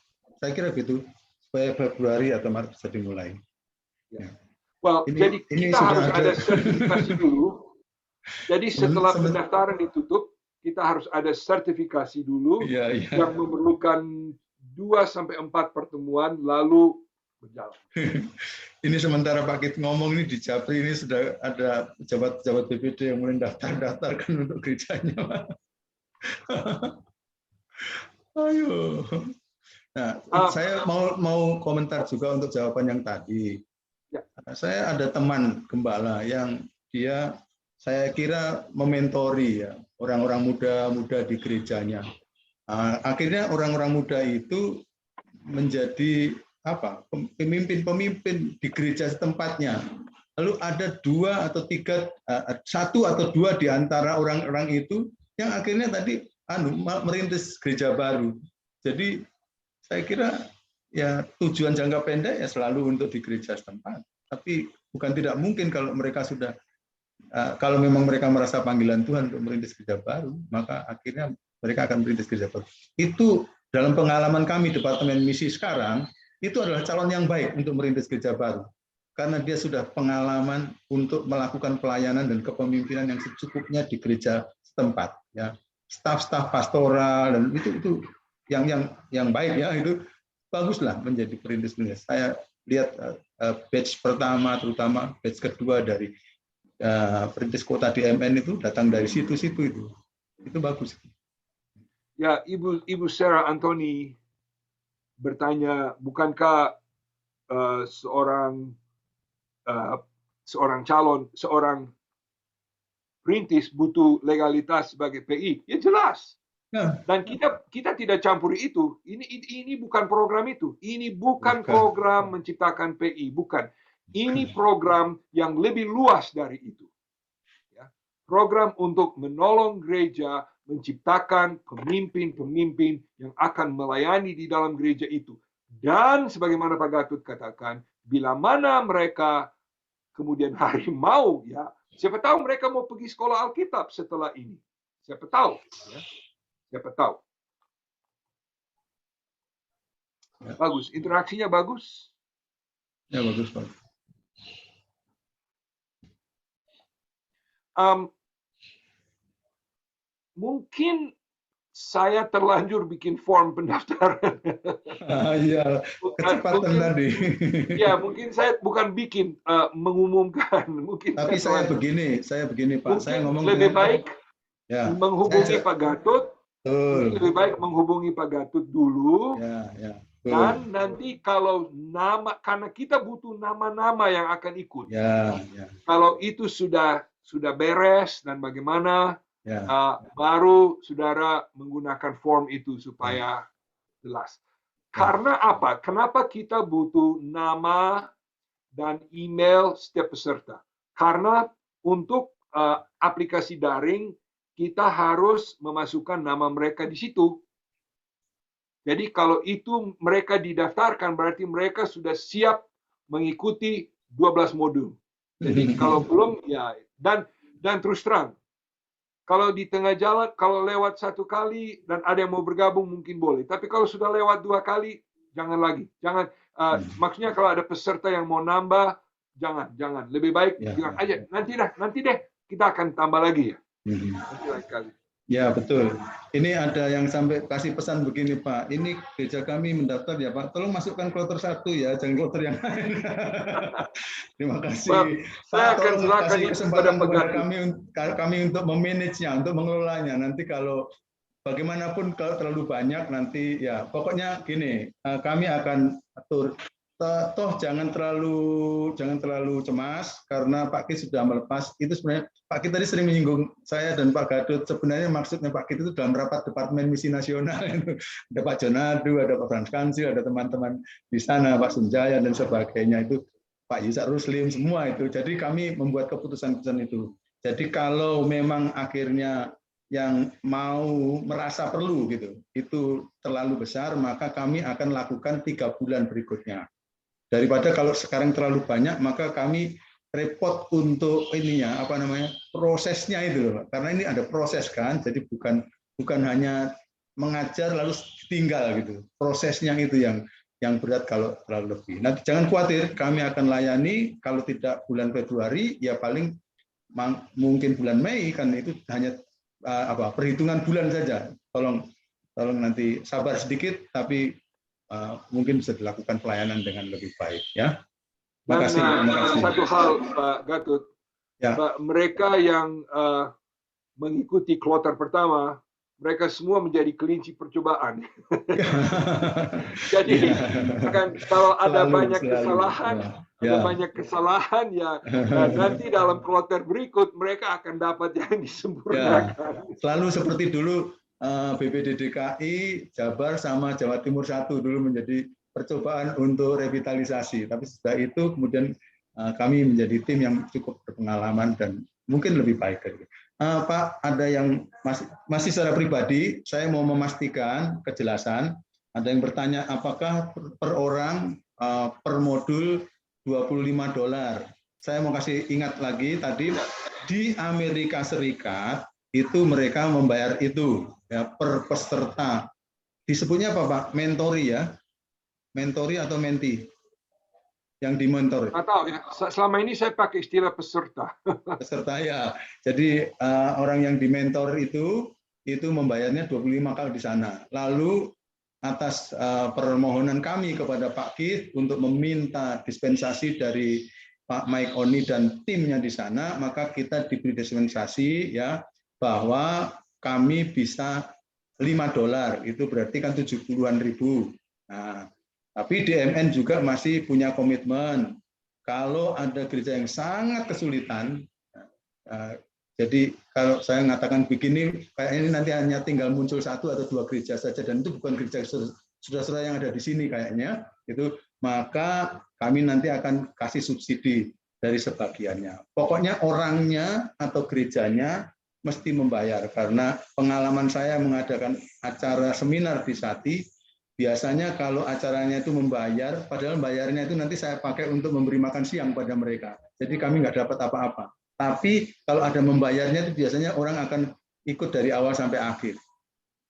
Saya kira begitu. Supaya Februari atau Maret bisa dimulai. Ya. Well, jadi kita harus ada sertifikasi dulu. Jadi setelah pendaftaran ditutup, kita harus ada sertifikasi dulu yang memerlukan 2-4 pertemuan lalu berjalan. Ini sementara Pak Kit ngomong ini di Japri ini sudah ada pejabat-pejabat BPD yang mulai daftarkan untuk gerejanya. Ayo. Nah, saya mau komentar juga untuk jawaban yang tadi. Ya. Saya ada teman gembala yang dia saya kira mementori ya orang-orang muda di gerejanya. Akhirnya orang-orang muda itu menjadi pemimpin-pemimpin di gereja setempatnya. lalu ada 2 atau 3, 1 atau 2 di antara orang-orang itu yang akhirnya tadi merintis gereja baru. Jadi saya kira ya tujuan jangka pendek ya selalu untuk di gereja setempat. Tapi bukan tidak mungkin kalau mereka sudah, kalau memang mereka merasa panggilan Tuhan untuk merintis gereja baru, maka akhirnya mereka akan merintis gereja baru. Itu dalam pengalaman kami Departemen Misi sekarang, itu adalah calon yang baik untuk merintis gereja baru. Karena dia sudah pengalaman untuk melakukan pelayanan dan kepemimpinan yang secukupnya di gereja setempat. Ya. Staf-staf pastoral dan itu yang baik ya, itu baguslah menjadi perintis. Saya lihat batch pertama, terutama batch kedua dari perintis kota DMN itu datang dari situ-situ itu bagus. Ya, Ibu Sarah Anthony bertanya, bukankah seorang perintis butuh legalitas sebagai PI? Ya jelas. Dan kita tidak campuri itu. Ini bukan program itu. Ini bukan program menciptakan PI, bukan. Ini program yang lebih luas dari itu. Ya. Program untuk menolong gereja menciptakan pemimpin-pemimpin yang akan melayani di dalam gereja itu. Dan sebagaimana Pak Gatot katakan, bila mana mereka kemudian hari mau, ya, siapa tahu mereka mau pergi sekolah Alkitab setelah ini. Siapa tahu. Ya. Siapa tahu. Ya. Bagus, interaksinya bagus. Ya, bagus, Pak. Mungkin saya terlanjur bikin form pendaftaran. Iya, kecepatan tadi. Ya, mungkin saya bukan bikin, mengumumkan. Mungkin tapi saya begini Pak, saya ngomong lebih baik ya, menghubungi Pak Gatot. Lebih baik menghubungi Pak Gatot dulu. Ya. Dan nanti kalau nama, karena kita butuh nama-nama yang akan ikut. Ya. Kalau itu sudah beres dan bagaimana, ya. Baru saudara menggunakan form itu supaya jelas. Karena apa? Kenapa kita butuh nama dan email setiap peserta? Karena untuk aplikasi daring kita harus memasukkan nama mereka di situ. Jadi kalau itu mereka didaftarkan berarti mereka sudah siap mengikuti 12 modul. Jadi kalau belum ya, dan terus terang, kalau di tengah jalan, kalau lewat 1 kali dan ada yang mau bergabung mungkin boleh. Tapi kalau sudah lewat 2 kali, jangan lagi. Jangan. Maksudnya kalau ada peserta yang mau nambah, jangan. Lebih baik bilang aja nanti deh kita akan tambah lagi ya. Nanti lain kali. Ya betul. Ini ada yang sampai kasih pesan begini Pak. Ini gereja kami mendaftar ya Pak. Tolong masukkan kloter 1 ya, jangan kloter yang lain. Terima kasih. Pak, saya akan silakan kesempatan kepada kami untuk memanage-nya, untuk mengelolanya. Nanti kalau bagaimanapun kalau terlalu banyak nanti ya pokoknya gini, kami akan atur. Toh jangan terlalu cemas karena Pak Kit sudah melepas. Itu sebenarnya Pak Kit tadi sering menyinggung saya dan Pak Gatot. Sebenarnya maksudnya Pak Kit itu dalam rapat Departemen Misi Nasional. Ada Pak Jonadu, ada Pak Frans Kansil, ada teman-teman di sana, Pak Sunjaya dan sebagainya itu, Pak Yusak Ruslim semua itu. Jadi kami membuat keputusan-keputusan itu. Jadi kalau memang akhirnya yang mau merasa perlu gitu, itu terlalu besar, maka kami akan lakukan 3 bulan berikutnya. Daripada kalau sekarang terlalu banyak, maka kami repot untuk prosesnya itu loh. Karena ini ada proses kan, jadi bukan hanya mengajar lalu tinggal gitu. Prosesnya itu yang berat kalau terlalu lebih. Nah, jangan khawatir, kami akan layani kalau tidak bulan Februari, ya paling mungkin bulan Mei kan itu hanya perhitungan bulan saja. Tolong nanti sabar sedikit, tapi mungkin bisa dilakukan pelayanan dengan lebih baik ya. Terima kasih. Satu hal Pak Gatot, ya. Mereka yang mengikuti kloter pertama, mereka semua menjadi kelinci percobaan. Jadi kalau ada banyak kesalahan ya nanti dalam kloter berikut mereka akan dapat yang disempurnakan. Selalu seperti dulu. BPD DKI, Jabar sama Jawa Timur 1 dulu menjadi percobaan untuk revitalisasi. Tapi setelah itu kemudian kami menjadi tim yang cukup berpengalaman dan mungkin lebih baik. Pak, ada yang masih secara pribadi, saya mau memastikan kejelasan. Ada yang bertanya, apakah per orang per modul $25? Saya mau kasih ingat lagi tadi, di Amerika Serikat itu mereka membayar itu ya, per peserta. Disebutnya apa Pak? Mentori ya? Mentori atau menti? Yang dimentor. Atau ya, selama ini saya pakai istilah peserta. Peserta ya. Jadi orang yang dimentor itu membayarnya 25 kali di sana. Lalu atas permohonan kami kepada Pak Keith untuk meminta dispensasi dari Pak Mike Oni dan timnya di sana, maka kita diberi dispensasi ya bahwa kami bisa $5, itu berarti kan 70-an ribu. Nah, tapi DMN juga masih punya komitmen. Kalau ada gereja yang sangat kesulitan, jadi kalau saya mengatakan begini, kayak ini nanti hanya tinggal muncul 1 atau 2 gereja saja, dan itu bukan gereja saudara-saudara yang ada di sini kayaknya, itu maka kami nanti akan kasih subsidi dari sebagiannya. Pokoknya orangnya atau gerejanya mesti membayar, karena pengalaman saya mengadakan acara seminar di Sati, biasanya kalau acaranya itu membayar, padahal bayarnya itu nanti saya pakai untuk memberi makan siang pada mereka. Jadi kami nggak dapat apa-apa. Tapi kalau ada membayarnya itu biasanya orang akan ikut dari awal sampai akhir.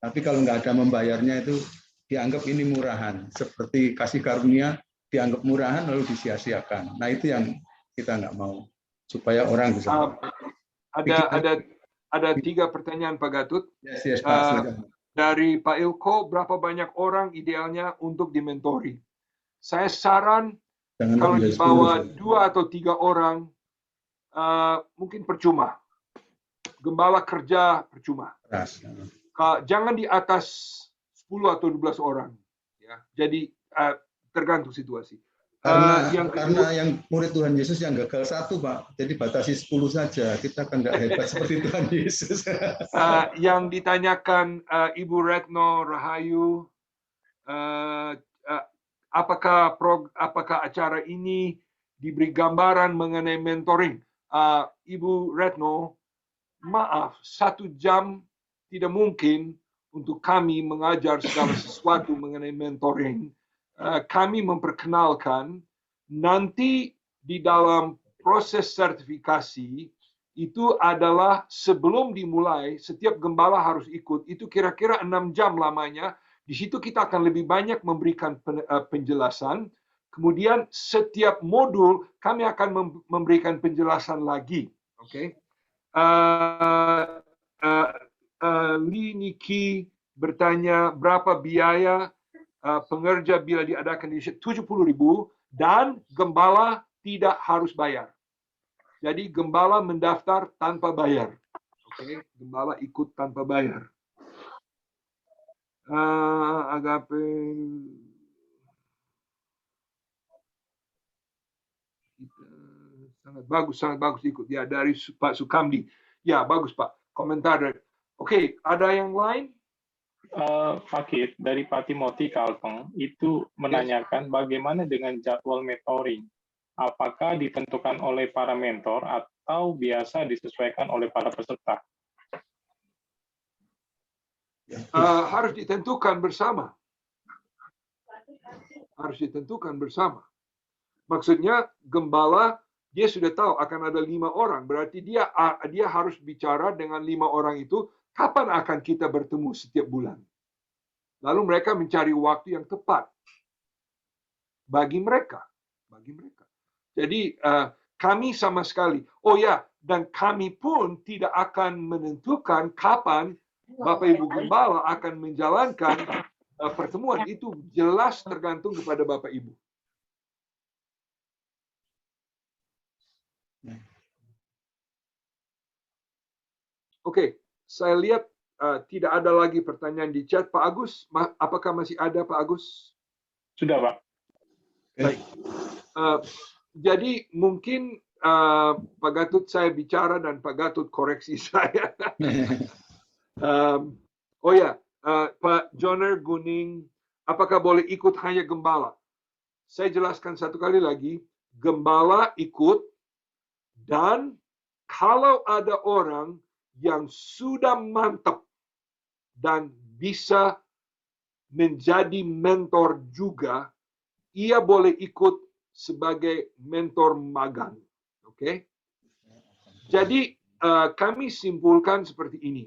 Tapi kalau nggak ada membayarnya itu dianggap ini murahan. Seperti kasih karunia dianggap murahan lalu disia-siakan. Nah itu yang kita nggak mau. Supaya orang bisa. Ada 3 pertanyaan Pak Gatut. Yes, Pak. Dari Pak Ilko, berapa banyak orang idealnya untuk dimentori? Saya saran kalau di bawah 2 atau 3 orang, mungkin percuma. Gembala kerja percuma. Jangan di atas 10 atau 12 orang. Ya. Jadi tergantung situasi. Karena yang murid Tuhan Yesus yang gagal 1, Pak. Jadi batasi 10 saja. Kita kan nggak hebat seperti Tuhan Yesus. Yang ditanyakan Ibu Retno Rahayu, apakah acara ini diberi gambaran mengenai mentoring? Ibu Retno, maaf, 1 jam tidak mungkin untuk kami mengajar segala sesuatu mengenai mentoring. Kami memperkenalkan nanti di dalam proses sertifikasi itu adalah sebelum dimulai, setiap gembala harus ikut, itu kira-kira 6 jam lamanya. Di situ kita akan lebih banyak memberikan penjelasan. Kemudian setiap modul kami akan memberikan penjelasan lagi. Oke. Li Niki bertanya berapa biaya pengerja bila diadakan di 70.000 dan gembala tidak harus bayar. Jadi gembala mendaftar tanpa bayar. Oke, gembala ikut tanpa bayar. Agape sangat bagus ikut ya dari Pak Sukamdi. Ya, bagus Pak. Komentar dari. Oke, ada yang lain? Pak Kit, dari Pak Timothy Kalteng itu menanyakan bagaimana dengan jadwal mentoring. Apakah ditentukan oleh para mentor atau biasa disesuaikan oleh para peserta? Harus ditentukan bersama. Harus ditentukan bersama. Maksudnya gembala dia sudah tahu akan ada 5 orang, berarti dia harus bicara dengan 5 orang itu. Kapan akan kita bertemu setiap bulan? Lalu mereka mencari waktu yang tepat bagi mereka. Jadi kami sama sekali, dan kami pun tidak akan menentukan kapan Bapak Ibu Gembala akan menjalankan pertemuan. Itu jelas tergantung kepada Bapak Ibu. Oke. Saya lihat tidak ada lagi pertanyaan di chat. Pak Agus, apakah masih ada Pak Agus? Sudah, Pak. Baik. Jadi mungkin Pak Gatut saya bicara dan Pak Gatut koreksi saya. Pak Joner Guning, apakah boleh ikut hanya gembala? Saya jelaskan satu kali lagi, gembala ikut, dan kalau ada orang yang sudah mantap dan bisa menjadi mentor juga, ia boleh ikut sebagai mentor magang. Oke? Jadi kami simpulkan seperti ini.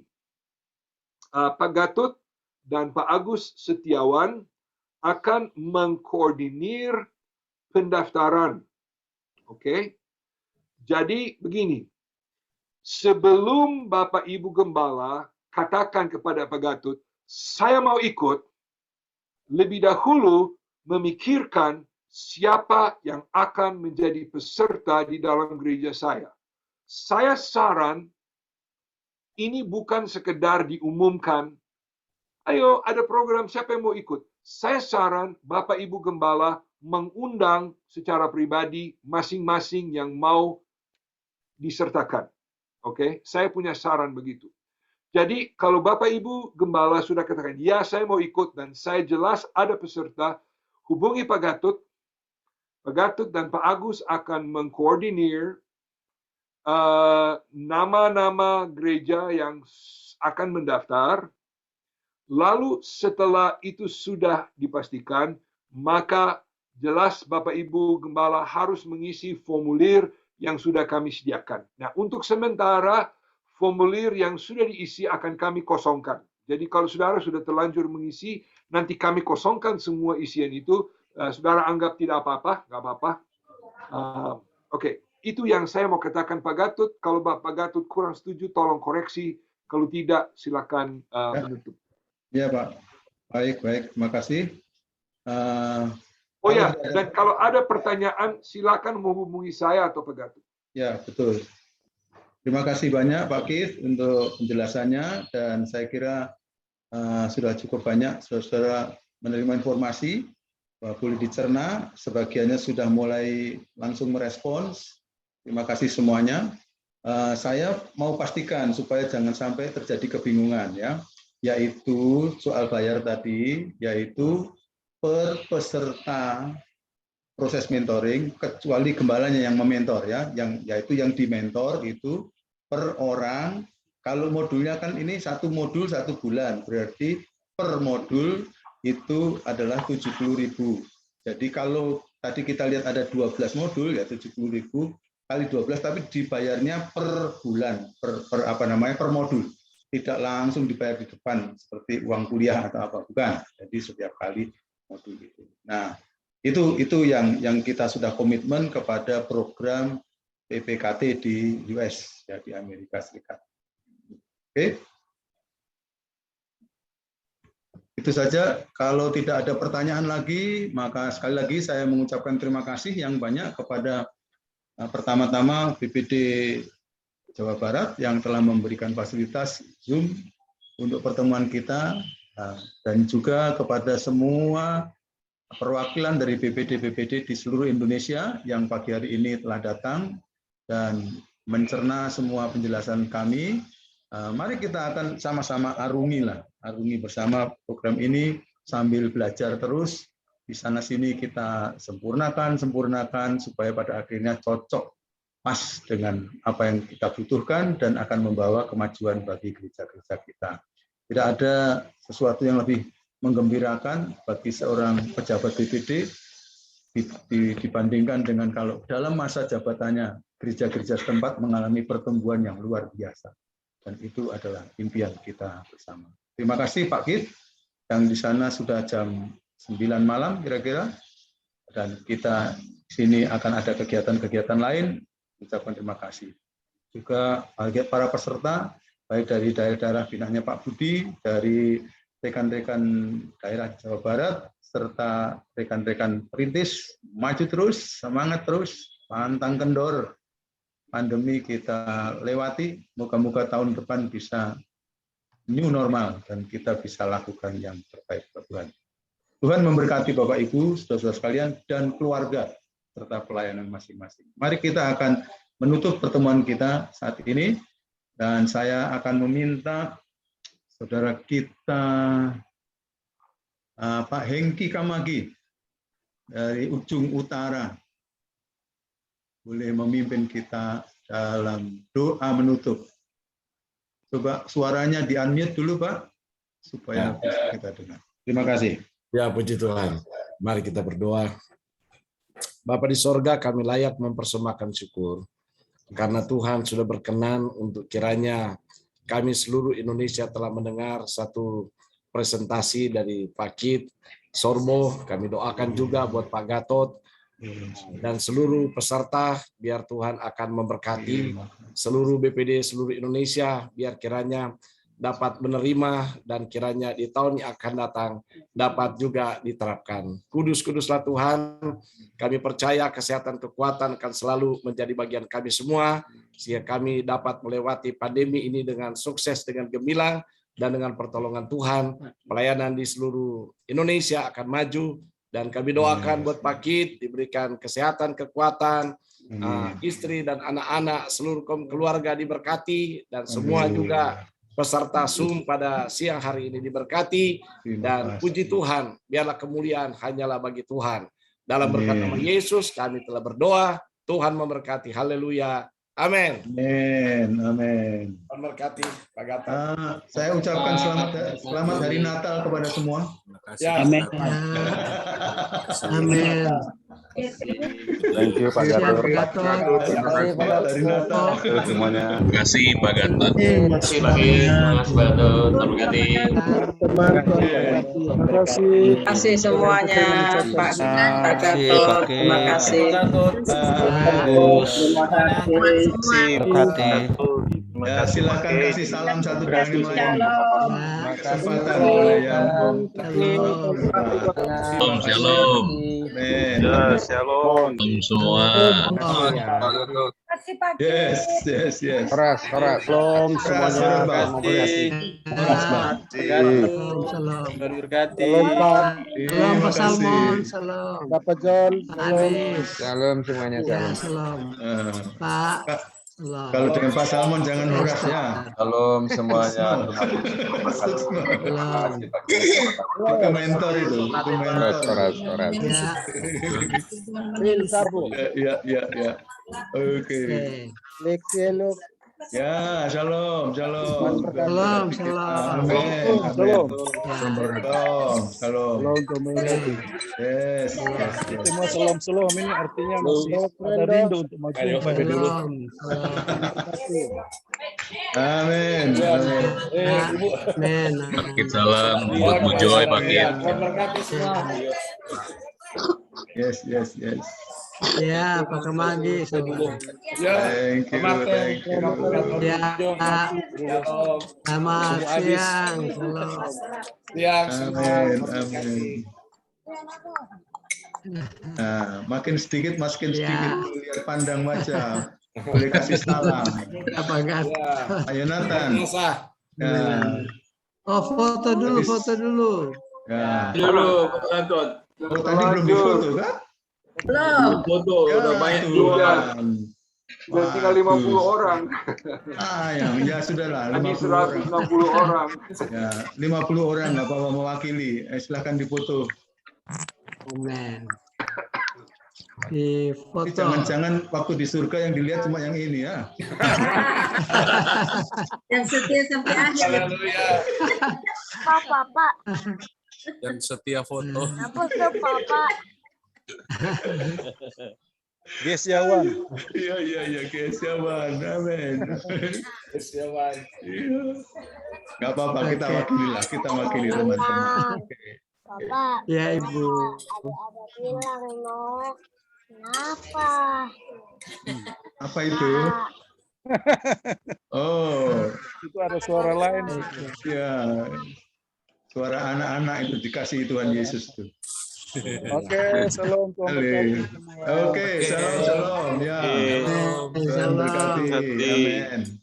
Pak Gatot dan Pak Agus Setiawan akan mengkoordinir pendaftaran. Oke? Jadi begini, sebelum Bapak Ibu Gembala katakan kepada Pak Gatot, saya mau ikut, lebih dahulu memikirkan siapa yang akan menjadi peserta di dalam gereja saya. Saya saran, ini bukan sekedar diumumkan, ayo ada program siapa yang mau ikut. Saya saran Bapak Ibu Gembala mengundang secara pribadi masing-masing yang mau disertakan. Oke, saya punya saran begitu. Jadi kalau Bapak Ibu Gembala sudah katakan, ya saya mau ikut dan saya jelas ada peserta, hubungi Pak Gatot. Pak Gatot dan Pak Agus akan mengkoordinir nama-nama gereja yang akan mendaftar. Lalu setelah itu sudah dipastikan, maka jelas Bapak Ibu Gembala harus mengisi formulir yang sudah kami sediakan. Nah, untuk sementara formulir yang sudah diisi akan kami kosongkan. Jadi kalau saudara sudah terlanjur mengisi, nanti kami kosongkan semua isian itu. Saudara anggap tidak apa-apa, nggak apa-apa. Oke, itu yang saya mau katakan Pak Gatot. Kalau Pak Gatot kurang setuju, tolong koreksi. Kalau tidak, silakan menutup. Ya Pak, baik, terima kasih. Oh ya, dan kalau ada pertanyaan, silakan menghubungi saya atau Pak Gatot. Ya, betul. Terima kasih banyak Pak Kif untuk penjelasannya, dan saya kira sudah cukup banyak saudara menerima informasi, boleh dicerna, sebagiannya sudah mulai langsung merespons. Terima kasih semuanya. Saya mau pastikan supaya jangan sampai terjadi kebingungan, ya, yaitu soal bayar tadi, yaitu per peserta proses mentoring, kecuali gembalanya yang mementor, ya, yaitu yang dimentor itu per orang. Kalau modulnya kan ini satu modul 1 bulan, berarti per modul itu adalah 70.000. Jadi kalau tadi kita lihat ada 12 modul, ya 70.000 kali 12, tapi dibayarnya per bulan, per modul. Tidak langsung dibayar di depan seperti uang kuliah atau apa, bukan. Jadi setiap kali modul itu. Nah, itu yang kita sudah komitmen kepada program PPKT di US, ya, di Amerika Serikat. Oke. Itu saja. Kalau tidak ada pertanyaan lagi, maka sekali lagi saya mengucapkan terima kasih yang banyak kepada pertama-tama BPD Jawa Barat yang telah memberikan fasilitas Zoom untuk pertemuan kita, dan juga kepada semua perwakilan dari BPD-BPD di seluruh Indonesia yang pagi hari ini telah datang dan mencerna semua penjelasan kami. Mari kita akan sama-sama arungi bersama program ini sambil belajar terus. Di sana-sini kita sempurnakan supaya pada akhirnya cocok pas dengan apa yang kita butuhkan dan akan membawa kemajuan bagi gereja-gereja kita. Tidak ada sesuatu yang lebih menggembirakan bagi seorang pejabat BPD dibandingkan dengan kalau dalam masa jabatannya gereja-gereja setempat mengalami pertumbuhan yang luar biasa. Dan itu adalah impian kita bersama. Terima kasih Pak Kit, yang di sana sudah jam 9 malam kira-kira, dan kita di sini akan ada kegiatan-kegiatan lain. Ucapkan terima kasih. Juga bagi para peserta, baik dari daerah-daerah binahnya Pak Budi, dari rekan-rekan daerah Jawa Barat, serta rekan-rekan perintis, maju terus, semangat terus, pantang kendor. Pandemi kita lewati, moga-moga tahun depan bisa new normal dan kita bisa lakukan yang terbaik buat Tuhan. Tuhan memberkati Bapak Ibu, saudara-saudara sekalian, dan keluarga, serta pelayanan masing-masing. Mari kita akan menutup pertemuan kita saat ini, dan saya akan meminta saudara kita, Pak Hengki Kamagi, dari ujung utara boleh memimpin kita dalam doa menutup. Coba suaranya di-unmute dulu, Pak, supaya bisa kita dengar. Terima kasih. Ya, puji Tuhan. Mari kita berdoa. Bapa di sorga, kami layak mempersembahkan syukur. Karena Tuhan sudah berkenan untuk kiranya kami seluruh Indonesia telah mendengar satu presentasi dari Pak Kit, Sorbo. Kami doakan juga buat Pak Gatot dan seluruh peserta, biar Tuhan akan memberkati seluruh BPD seluruh Indonesia, biar kiranya dapat menerima dan kiranya di tahun yang akan datang dapat juga diterapkan. Kudus-kuduslah Tuhan, kami percaya kesehatan kekuatan akan selalu menjadi bagian kami semua, sehingga kami dapat melewati pandemi ini dengan sukses, dengan gemilang, dan dengan pertolongan Tuhan, pelayanan di seluruh Indonesia akan maju, dan kami doakan buat Pak Kit, diberikan kesehatan, kekuatan, istri dan anak-anak, seluruh keluarga diberkati, dan semua juga peserta Zoom pada siang hari ini diberkati, dan puji Tuhan, biarlah kemuliaan hanyalah bagi Tuhan. Dalam berkat nama Yesus kami telah berdoa, Tuhan memberkati. Haleluya. Amin. Amin. Amin. Memberkati Pak Gatot. Saya ucapkan selamat hari Natal kepada semua. Ya. Amin. Amin. Thank you Pak Gatot. Terima kasih Pak Gatot. Hari Natal Semuanya. Terima kasih Pak Gatot. Terima kasih Pak Gatot. Terima kasih semuanya Pak Gatot. Terima kasih. Ya, silakan kasih salam satu kali lagi. Kesempatan Shalom, shalom. Shalom. Shalom semua. Yes. Keras. Shalom semuanya. Shalom. Shalom Pak Salmon. Shalom. Bapak John. Shalom semuanya. Shalom. Pak. Kalau dengan Pak Salmon jangan horas ya. Shalom semuanya. Itu mentor itu. Keras. Ya. Oke. Ya, shalom. Shalom. Yes. Semua shalom ini artinya masih ada rindu untuk maju pada dulu. Amin. Pakit salam buat Bu Joy, Pakit. Yes. Ya, Pak Kemagi. Thank you. Ya, selamat siang. Amin. Nah, makin sedikit lihat pandang wajah. Boleh kasih salam. Apa enggak? Ayo Nathan. Foto dulu. Ya. Dulu, Pak Gatot. Oh, tadi belum difoto kan? Belum. Foto, udah banyak Sudah tinggal 50 orang. Ya sudahlah, Hanya 50 orang. 160 orang. Ya, 50 orang nggak apa-apa mewakili. Silahkan difoto. Amin. Di foto. Jangan waktu di surga yang dilihat cuma yang ini ya. Yang setia sampai akhir. Pak. Yang setia foto. Hapus dong, Pak. Gesyawan. Iya, Gesyawan. Amin. Gesyawan. Nggak apa-apa, kita wakili teman-teman. Bapak. Ya, Ibu. Ada bilang, no. Kenapa? Apa itu? Oh. Itu ada suara lain. Ya. Suara anak-anak itu dikasih Tuhan Yesus tuh. Oke, shalom. Oke, shalom. Ya. Shalom. Berkati. Amin.